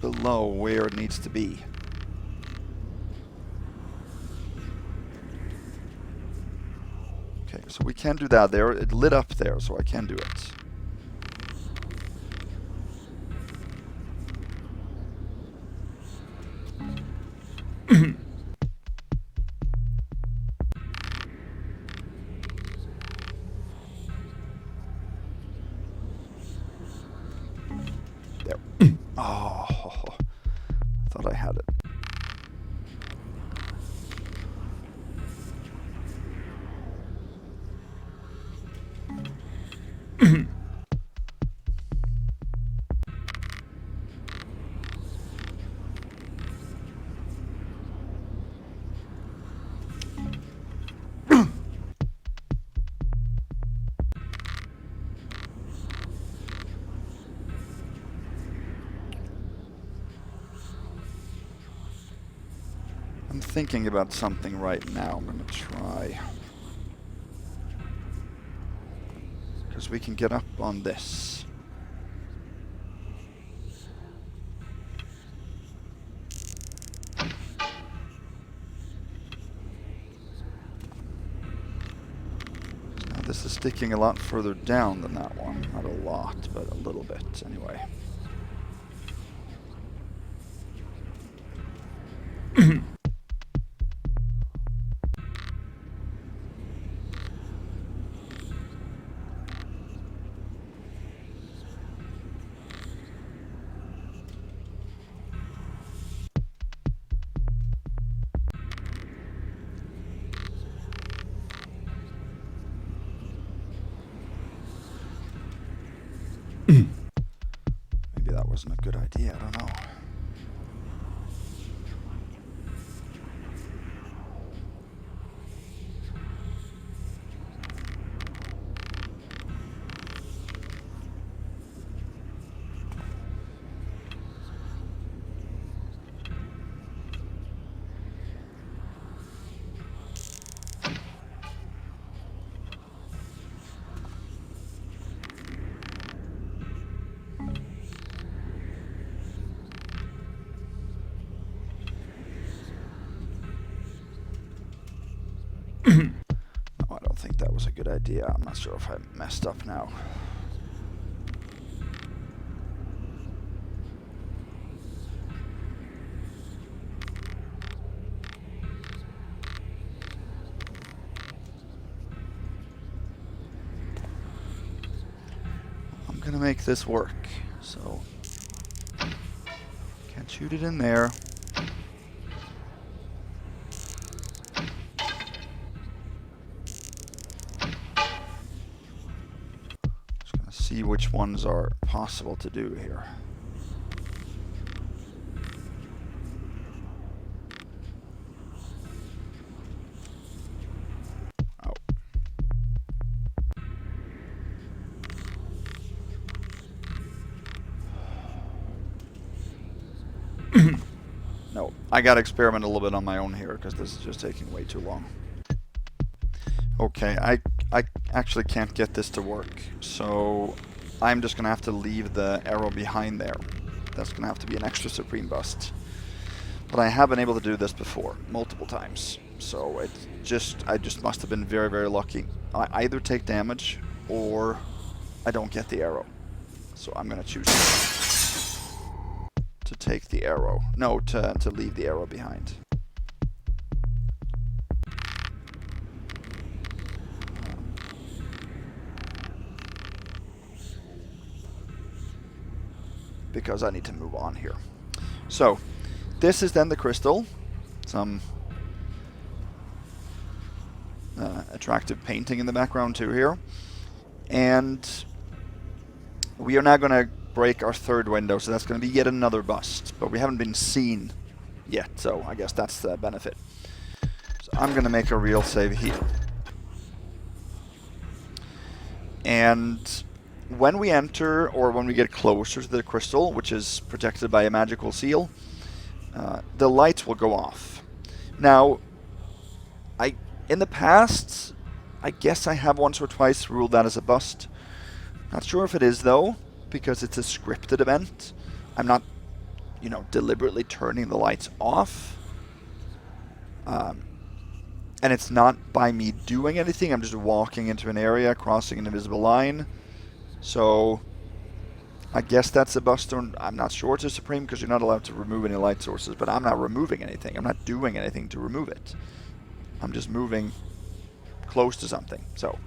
below where it needs to be. Okay, so we can do that there. It lit up there, so I can do it. There. Oh, I thought I had it. I'm thinking about something right now. I'm going to try. Because we can get up on this. Now this is sticking a lot further down than that one. Not a lot, but a little bit anyway. Maybe that wasn't a good idea, I don't know. No, I don't think that was a good idea. I'm not sure if I messed up now. I'm gonna make this work, so can't shoot it in there. See which ones are possible to do here. Oh. No, I gotta experiment a little bit on my own here because this is just taking way too long. Okay, I actually can't get this to work, so I'm just gonna have to leave the arrow behind there. That's gonna have to be an extra supreme bust. But I have been able to do this before, multiple times, so I just must have been very, very lucky. I either take damage or I don't get the arrow. So I'm gonna choose to take the arrow. No, to leave the arrow behind. Because I need to move on here. So, this is then the crystal. Some attractive painting in the background too here. And we are now going to break our third window, so that's going to be yet another bust. But we haven't been seen yet, so I guess that's the benefit. So I'm going to make a real save here. And when we enter, or when we get closer to the crystal, which is protected by a magical seal, the lights will go off. Now, in the past, I guess I have once or twice ruled that as a bust. Not sure if it is, though. because it's a scripted event. I'm not, you know, deliberately turning the lights off. And it's not by me doing anything. I'm just walking into an area, crossing an invisible line. So I guess that's a buster. I'm not sure it's a Supreme because you're not allowed to remove any light sources, but I'm not removing anything. I'm not doing anything to remove it. I'm just moving close to something. So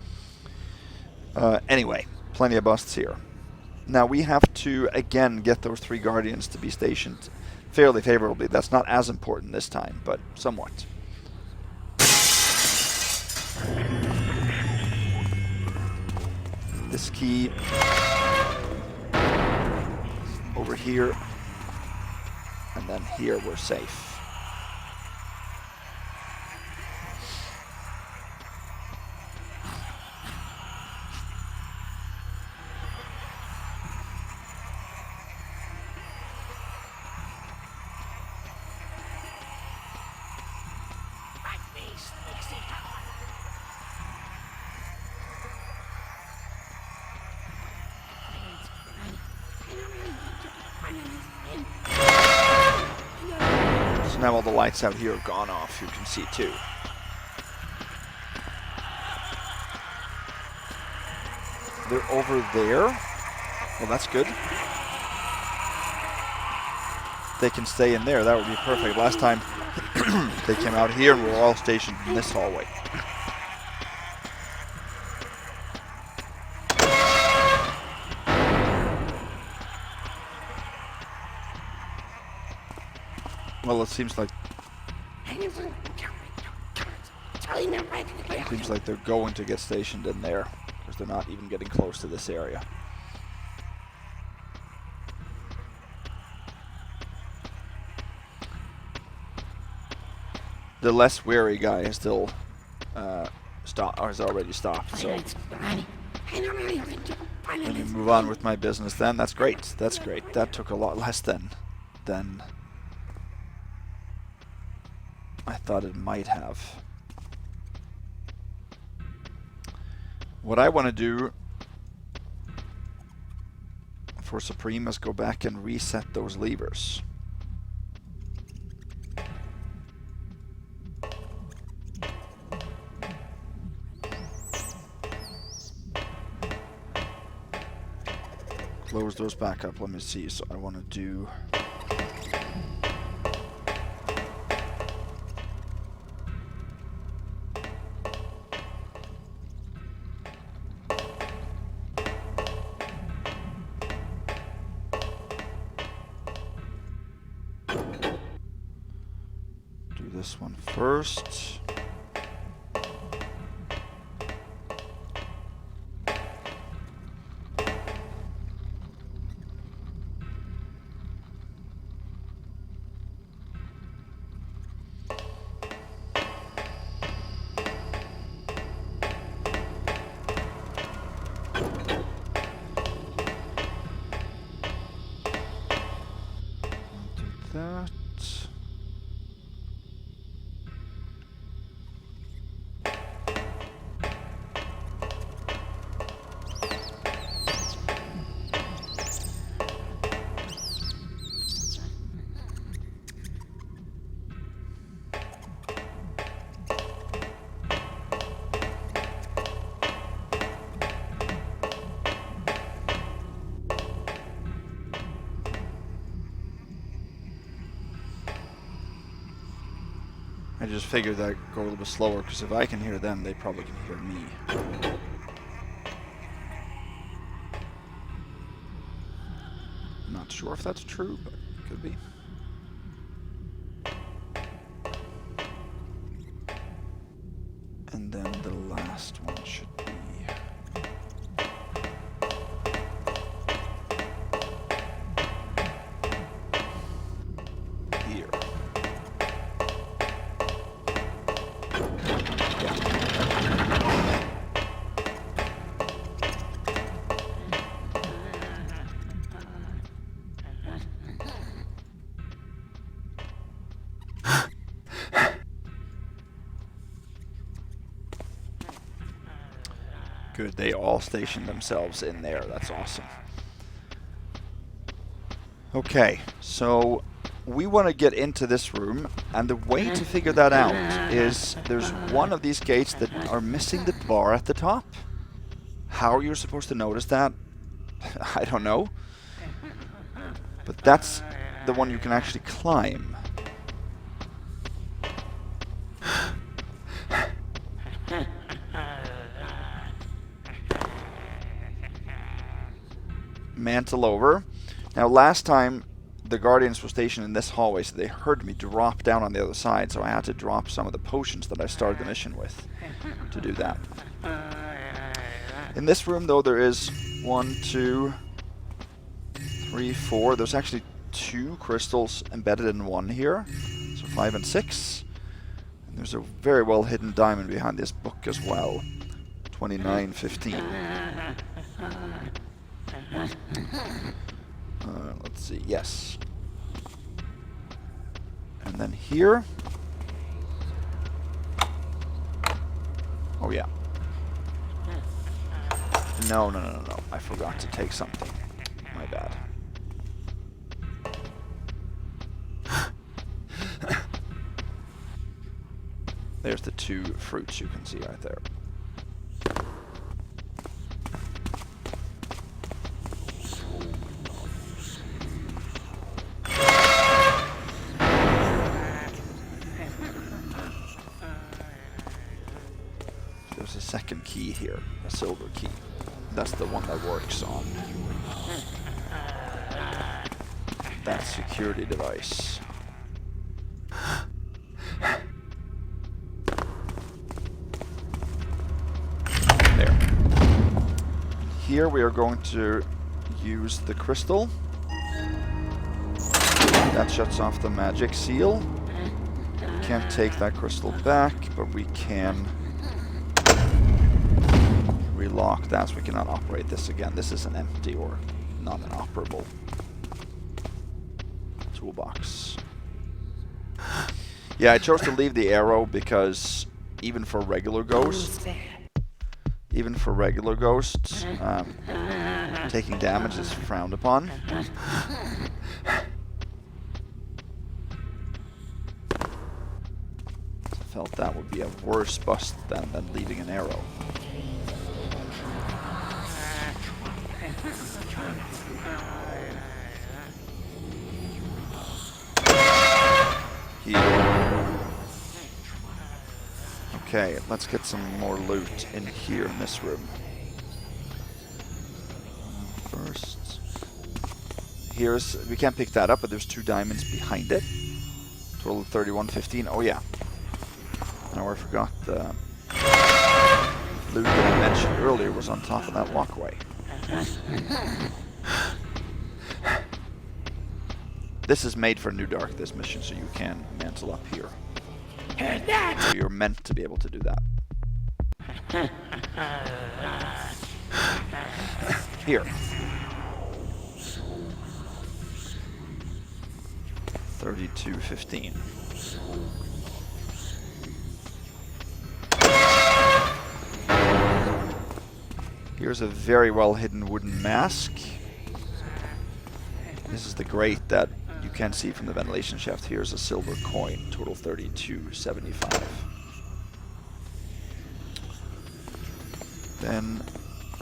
anyway, plenty of busts here. Now we have to, again, get those 3 Guardians to be stationed fairly favorably. That's not as important this time, but somewhat. This key over here, and then here we're safe. Now all the lights out here have gone off, you can see too. They're over there. Well, that's good. They can stay in there, that would be perfect. Last time they came out here and we were all stationed in this hallway. Well, it seems like they're going to get stationed in there because they're not even getting close to this area. The less wary guy is still has already stopped. So let me move on with my business then. That's great. That's great. That took a lot less than I thought it might have. What I want to do for Supreme is go back and reset those levers. Close those back up. Let me see. So I want to do... this one first. Do that. I just figured that I'd go a little bit slower, because if I can hear them, they probably can hear me. Not sure if that's true, but it could be. And then the last one should be... here. Good, they all stationed themselves in there. That's awesome. Okay, so we want to get into this room, and the way to figure that out is there's one of these gates that are missing the bar at the top. How you're supposed to notice that, I don't know. But that's the one you can actually climb. Mantle over. Now last time the Guardians were stationed in this hallway, so they heard me drop down on the other side, so I had to drop some of the potions that I started the mission with to do that. In this room though, there is 1, 2, 3, 4. There's actually 2 crystals embedded in one here, so 5 and 6. And there's a very well hidden diamond behind this book as well. 2915. Let's see, yes. And then here. Oh yeah. No. I forgot to take something. My bad. There's the 2 fruits you can see right there. There's a second key here, a silver key. That's the one that works on that security device. There. Here we are going to use the crystal. That shuts off the magic seal. We can't take that crystal back, but we can relock that, so we cannot operate this again. This is an empty or not an operable toolbox. Yeah, I chose to leave the arrow because even for regular ghosts, taking damage is frowned upon. I felt that would be a worse bust than leaving an arrow. Okay, let's get some more loot in here in this room. First, we can't pick that up, but there's 2 diamonds behind it. Total of 3115. Oh yeah. Now I forgot the loot that I mentioned earlier was on top of that walkway. This is made for New Dark, this mission, so you can mantle up here. So you're meant to be able to do that. Here. 3215. Here's a very well hidden wooden mask. This is the grate that you can see from the ventilation shaft. Here's a silver coin, total 3275. Then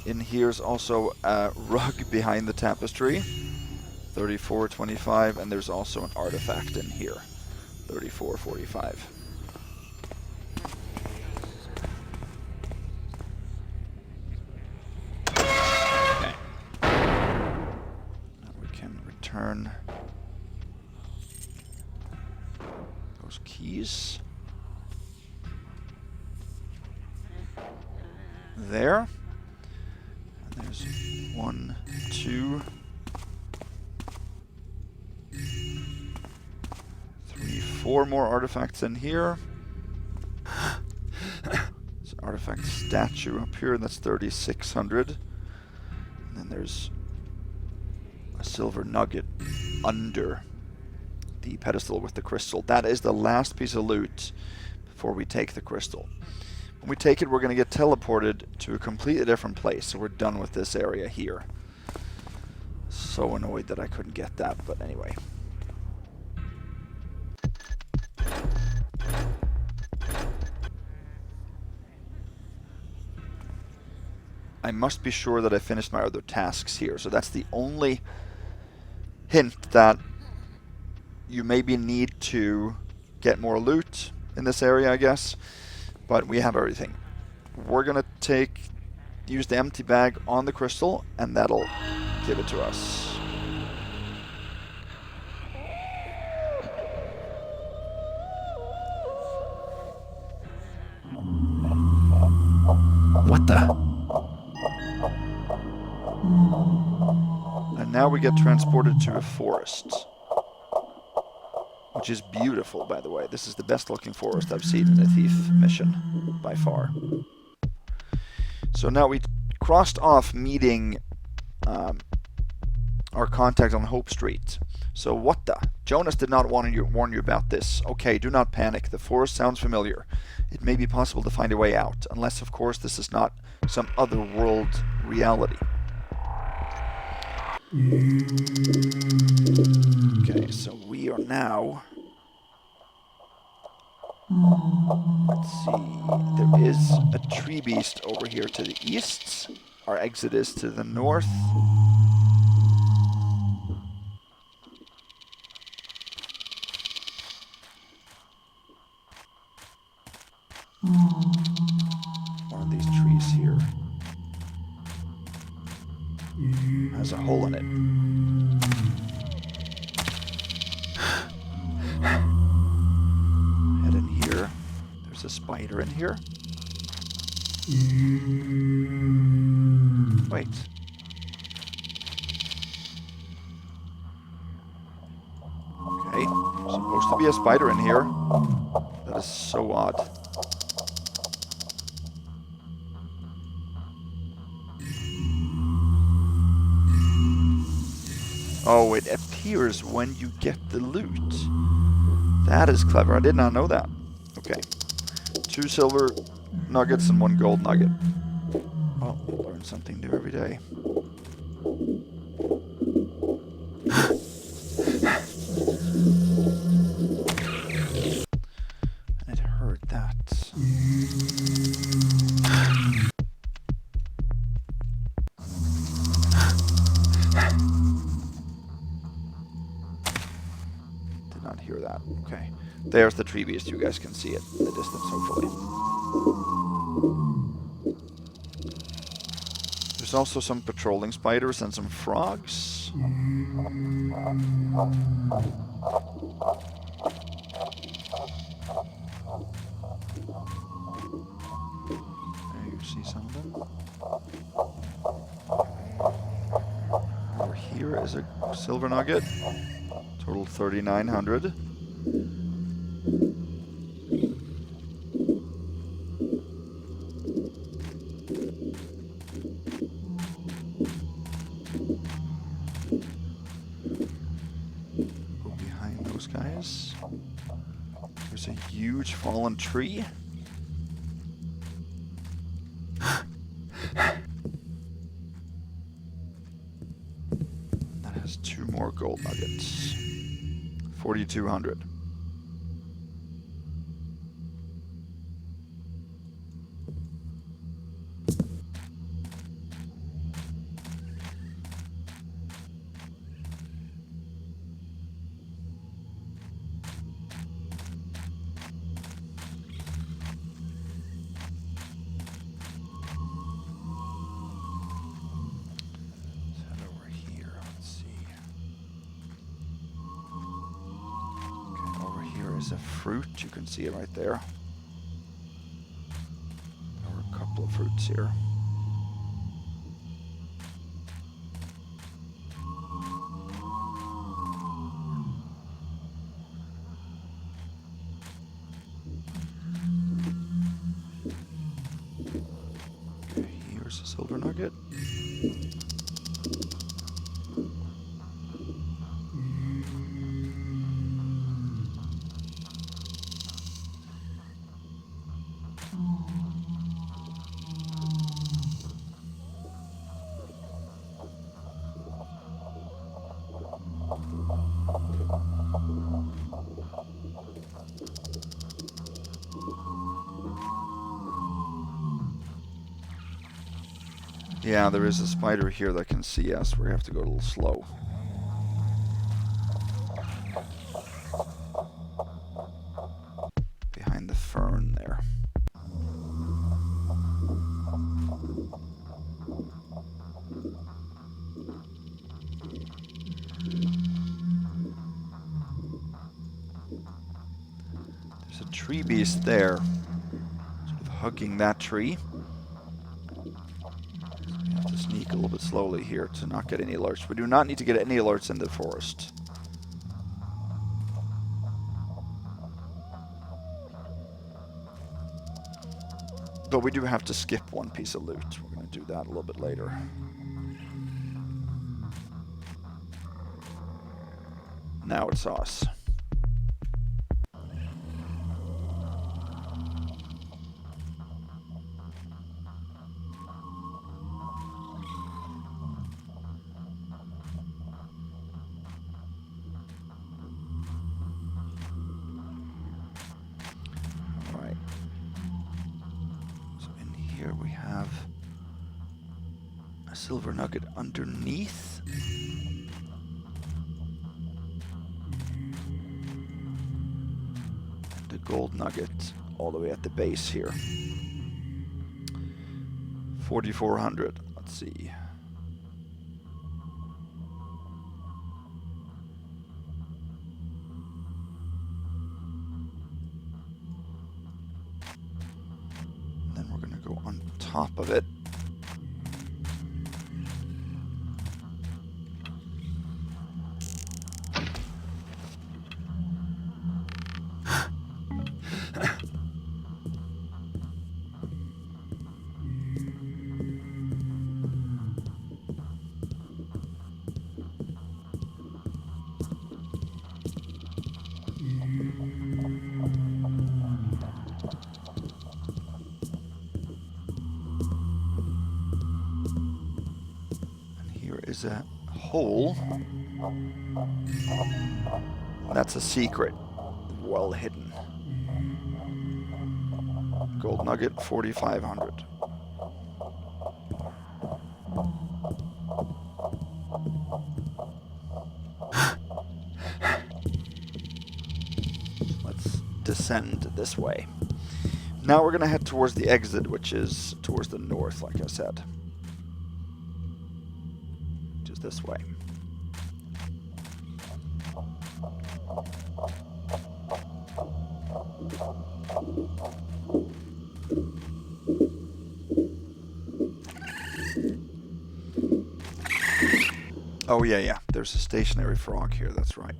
in here's also a rug behind the tapestry, 3425, and there's also an artifact in here, 3445. Okay. Now we can return those keys. There. And there's 1, 2, 3, 4 more artifacts in here. There's an artifact statue up here, that's 3600. And then there's a silver nugget under the pedestal with the crystal. That is the last piece of loot before we take the crystal. When we take it, we're going to get teleported to a completely different place, so we're done with this area here. So annoyed that I couldn't get that, but anyway. I must be sure that I finished my other tasks here. So that's the only hint that you maybe need to get more loot in this area, I guess. But we have everything. We're going to use the empty bag on the crystal, and that'll give it to us. What the? And now we get transported to a forest. Which is beautiful, by the way. This is the best looking forest I've seen in a Thief mission, by far. So now we crossed off meeting our contact on Hope Street. So what the? Jonas did not warn you about this. Okay, do not panic. The forest sounds familiar. It may be possible to find a way out, unless of course this is not some other world reality. Okay, so we are now... Let's see, there is a tree beast over here to the east. Our exit is to the north. One of these trees here has a hole in it. Head in here. There's a spider in here. Wait. Okay, supposed to be a spider in here. That is so odd. Oh, it appears when you get the loot. That is clever. I did not know that. Okay. 2 silver nuggets and 1 gold nugget. Well, we'll learn something new every day. And it heard that. Did not hear that. Okay. There's the tree beast. You guys can see it in the distance, hopefully. There's also some patrolling spiders and some frogs. There you see some of them. Over here is a silver nugget. Total 3,900. Go behind those guys. There's a huge fallen tree. That has 2 more gold nuggets. 4,200. Is a fruit, you can see it right there. There are a couple of fruits here. Okay, here's a silver nugget. Yeah, there is a spider here that can see us. We have to go a little slow. Behind the fern there. There's a tree beast there, sort of hugging that tree. We have to sneak a little bit slowly here to not get any alerts. We do not need to get any alerts in the forest. But we do have to skip one piece of loot. We're going to do that a little bit later. Now it's us. Silver nugget underneath. The gold nugget all the way at the base here. 4,400. Let's see. And then we're going to go on top of it. Is a hole. That's a secret. Well hidden. Gold nugget, 4,500. Let's descend this way. Now we're going to head towards the exit, which is towards the north, like I said. This way. Oh yeah, there's a stationary frog here, that's right.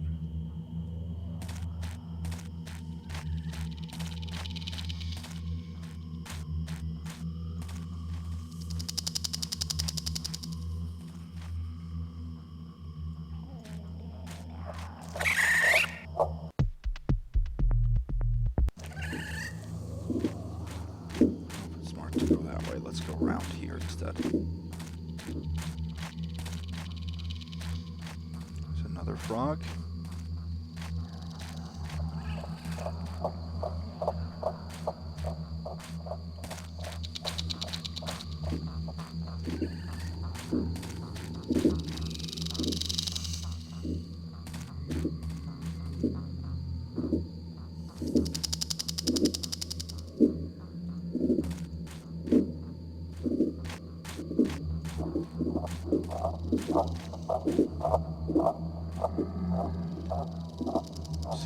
Let's go around here instead. There's another frog.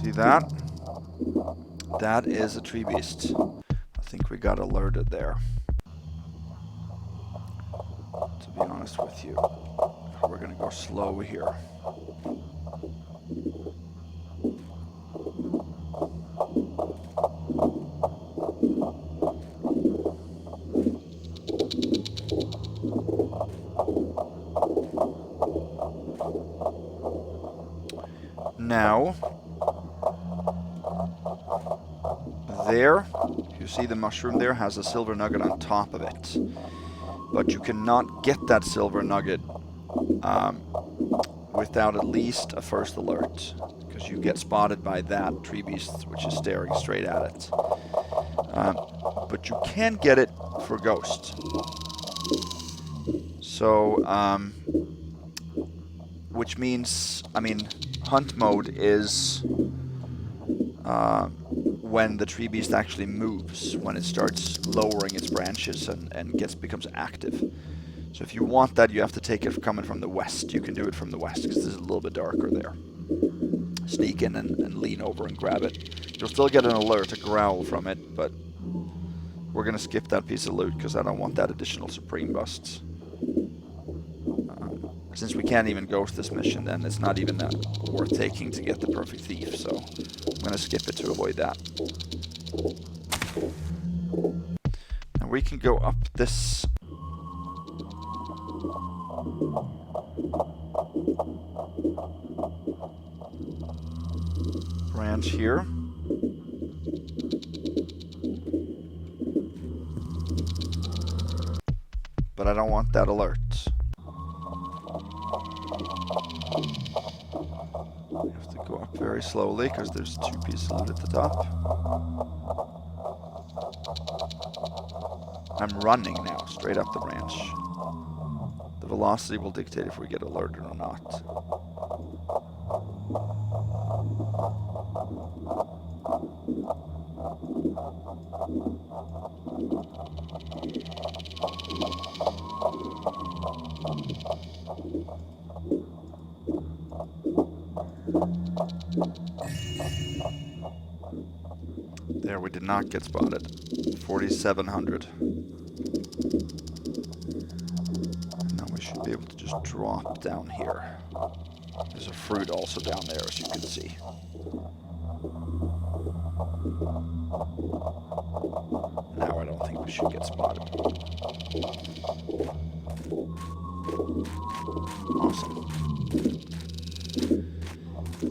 See that? That is a tree beast. I think we got alerted there. To be honest with you. We're gonna go slow here. Now, there, you see the mushroom there has a silver nugget on top of it. But you cannot get that silver nugget without at least a first alert, because you get spotted by that tree beast, which is staring straight at it. But you can get it for ghost. So, which means, I mean, hunt mode is when the tree beast actually moves, when it starts lowering its branches and becomes active. So if you want that, you have to take it coming from the west. You can do it from the west because it's a little bit darker there. Sneak in and lean over and grab it. You'll still get an alert, a growl from it, but we're going to skip that piece of loot because I don't want that additional Supreme busts. Since we can't even ghost this mission, then it's not even worth taking to get the perfect thief, so I'm going to skip it to avoid that. Now we can go up this branch here. But I don't want that alert. We have to go up very slowly because there's 2 pieces of loot at the top. I'm running now, straight up the branch. The velocity will dictate if we get alerted or not. There, we did not get spotted. 4,700. Now we should be able to just drop down here. There's a fruit also down there, as you can see. Now I don't think we should get spotted. Awesome.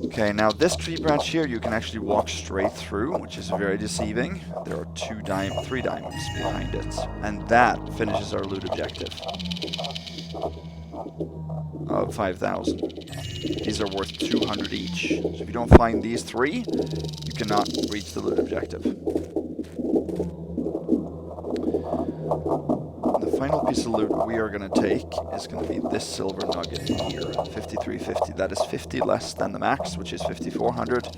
Okay, now this tree branch here you can actually walk straight through, which is very deceiving. There are 3 diamonds behind it, and that finishes our loot objective of 5,000. These are worth 200 each. So if you don't find these 3, you cannot reach the loot objective. The final piece of loot we are going to take is going to be this silver nugget here, 5350. That is 50 less than the max, which is 5400,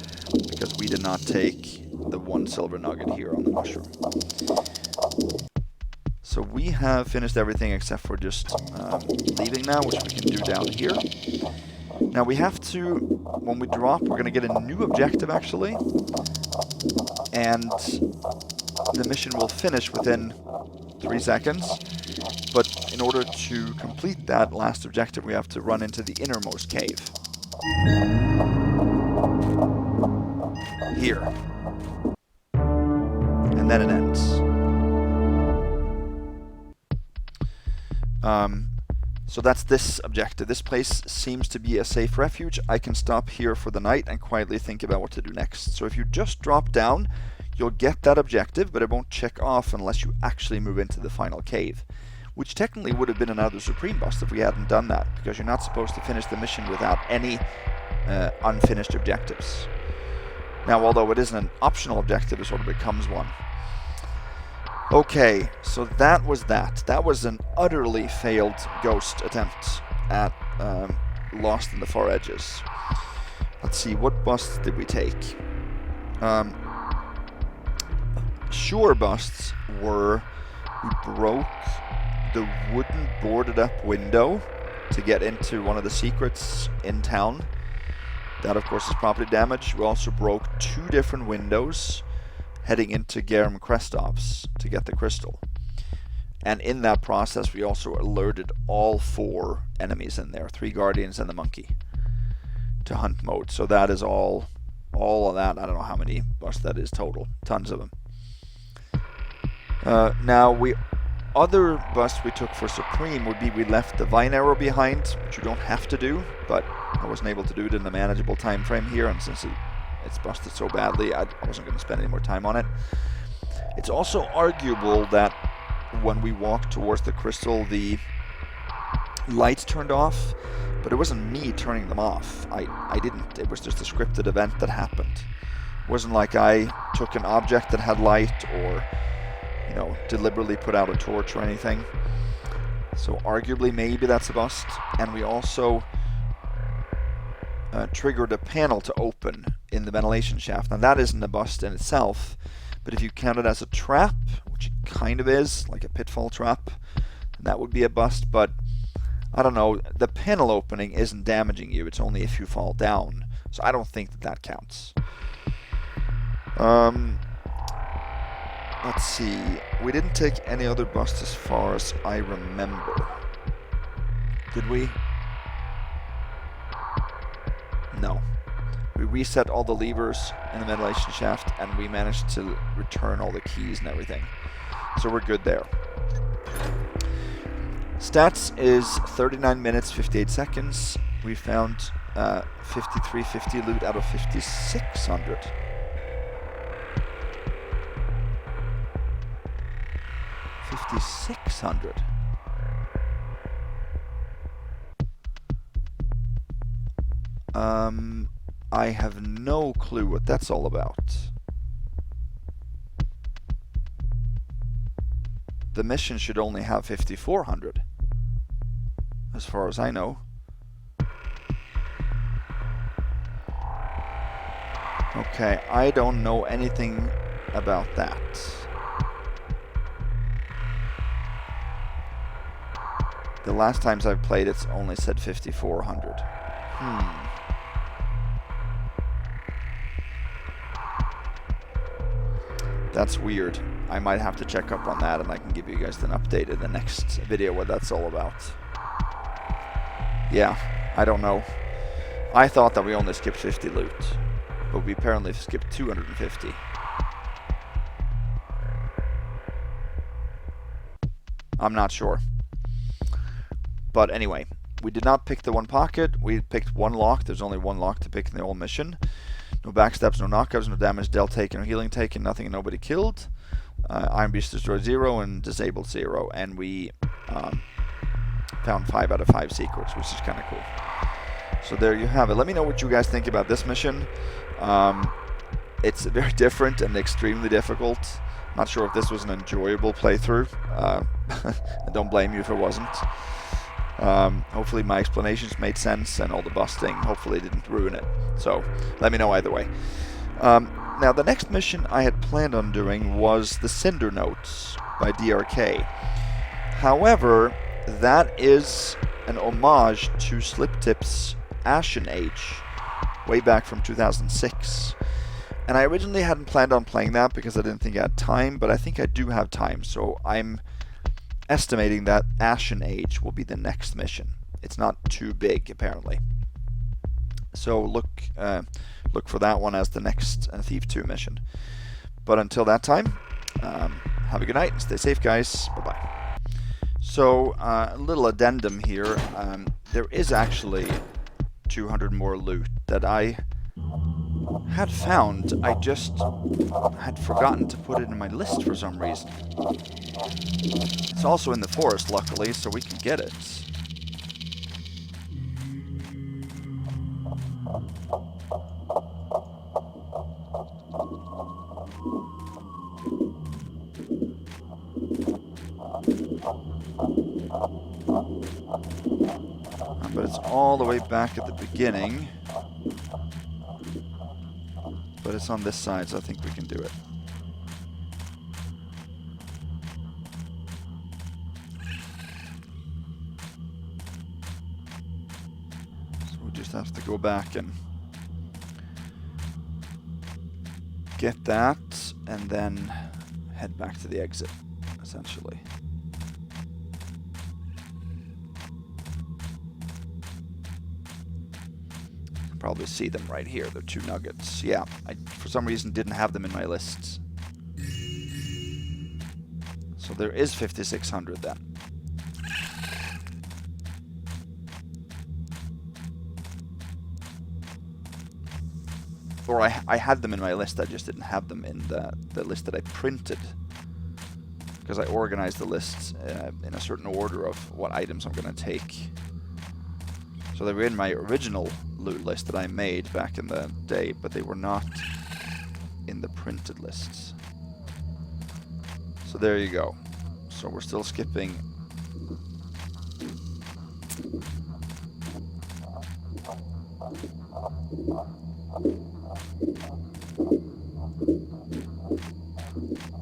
because we did not take the 1 silver nugget here on the mushroom. So we have finished everything except for just leaving now, which we can do down here. Now we have to, when we drop, we're going to get a new objective actually, and the mission will finish within 3 seconds. But in order to complete that last objective, we have to run into the innermost cave. Here. And then it ends. So that's this objective. This place seems to be a safe refuge. I can stop here for the night and quietly think about what to do next. So if you just drop down, you'll get that objective, but it won't check off unless you actually move into the final cave. Which technically would have been another Supreme bust if we hadn't done that, because you're not supposed to finish the mission without any unfinished objectives. Now, although it isn't an optional objective, it sort of becomes one. Okay, so that was that. That was an utterly failed ghost attempt at Lost in the Far Edges. Let's see, what busts did we take? Sure busts were, we broke the wooden boarded up window to get into one of the secrets in town. That of course is property damage. We also broke 2 different windows heading into Gerem Crestov's to get the crystal. And in that process we also alerted all 4 enemies in there, 3 guardians and the monkey, to hunt mode. So that is all of that. I don't know how many busts that is total. Tons of them. Now other busts we took for Supreme would be we left the Vine Arrow behind, which you don't have to do, but I wasn't able to do it in the manageable time frame here, and since it's busted so badly, I wasn't going to spend any more time on it. It's also arguable that when we walked towards the crystal, the lights turned off, but it wasn't me turning them off. I didn't. It was just a scripted event that happened. It wasn't like I took an object that had light or, you know, deliberately put out a torch or anything. So arguably maybe that's a bust. And we also triggered a panel to open in the ventilation shaft. Now that isn't a bust in itself, but if you count it as a trap, which it kind of is, like a pitfall trap, that would be a bust. But I don't know, the panel opening isn't damaging you, it's only if you fall down. So I don't think that that counts. Let's see, we didn't take any other busts as far as I remember. Did we? No. We reset all the levers in the ventilation shaft and we managed to return all the keys and everything. So we're good there. Stats is 39 minutes, 58 seconds. We found 5350 loot out of 5600. 5600. I have no clue what that's all about. The mission should only have 5400, as far as I know. Okay, I don't know anything about that. The last times I've played it's only said 5400. That's weird. I might have to check up on that and I can give you guys an update in the next video what that's all about. Yeah, I don't know. I thought that we only skipped 50 loot, but we apparently skipped 250. I'm not sure. But anyway, we did not pick the one pocket. We picked one lock. There's only one lock to pick in the whole mission. No backstabs, no knockouts, no damage dealt taken, no healing taken, nothing and nobody killed. Iron Beast destroyed 0 and disabled 0. And we found 5 out of 5 secrets, which is kind of cool. So there you have it. Let me know what you guys think about this mission. It's very different and extremely difficult. Not sure if this was an enjoyable playthrough. I don't blame you if it wasn't. Hopefully my explanations made sense and all the busting hopefully didn't ruin it. So let me know either way. Now the next mission I had planned on doing was the Cinder Notes by DRK. However, that is an homage to Sliptip's Ashen Age, way back from 2006. And I originally hadn't planned on playing that because I didn't think I had time, but I think I do have time, so I'm estimating that Ashen Age will be the next mission. It's not too big, apparently. So look for that one as the next Thief 2 mission. But until that time, have a good night and stay safe, guys. Bye-bye. So, a little addendum here. There is actually 200 more loot that I had found. I just had forgotten to put it in my list for some reason. It's also in the forest, luckily, so we can get it. But it's all the way back at the beginning. But it's on this side, so I think we can do it. So we just have to go back and get that, and then head back to the exit, essentially. Probably see them right here. They're 2 nuggets. Yeah, I for some reason didn't have them in my lists. So there is 5600 then. Or I had them in my list, I just didn't have them in the list that I printed. Because I organized the lists in a certain order of what items I'm going to take. So they were in my original loot list that I made back in the day, but they were not in the printed lists. So there you go. So we're still skipping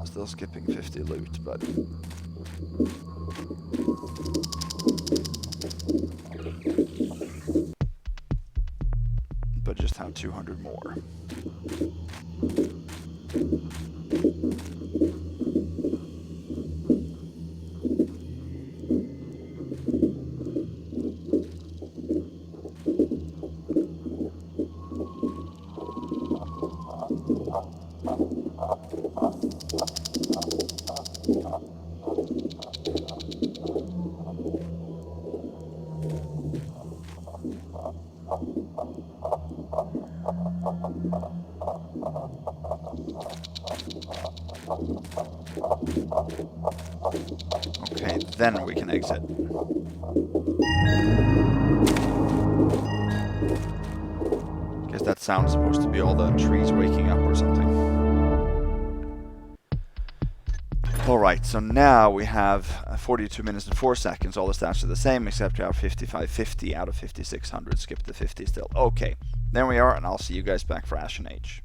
Still skipping 50 loot, but just have 200 more. Okay, then we can exit. Guess that sound's supposed to be all the trees waking up or something. Alright, so now we have 42 minutes and 4 seconds. All the stats are the same, except we have 5550 out of 5600. Skip the 50 still. Okay, there we are, and I'll see you guys back for Ashen Age.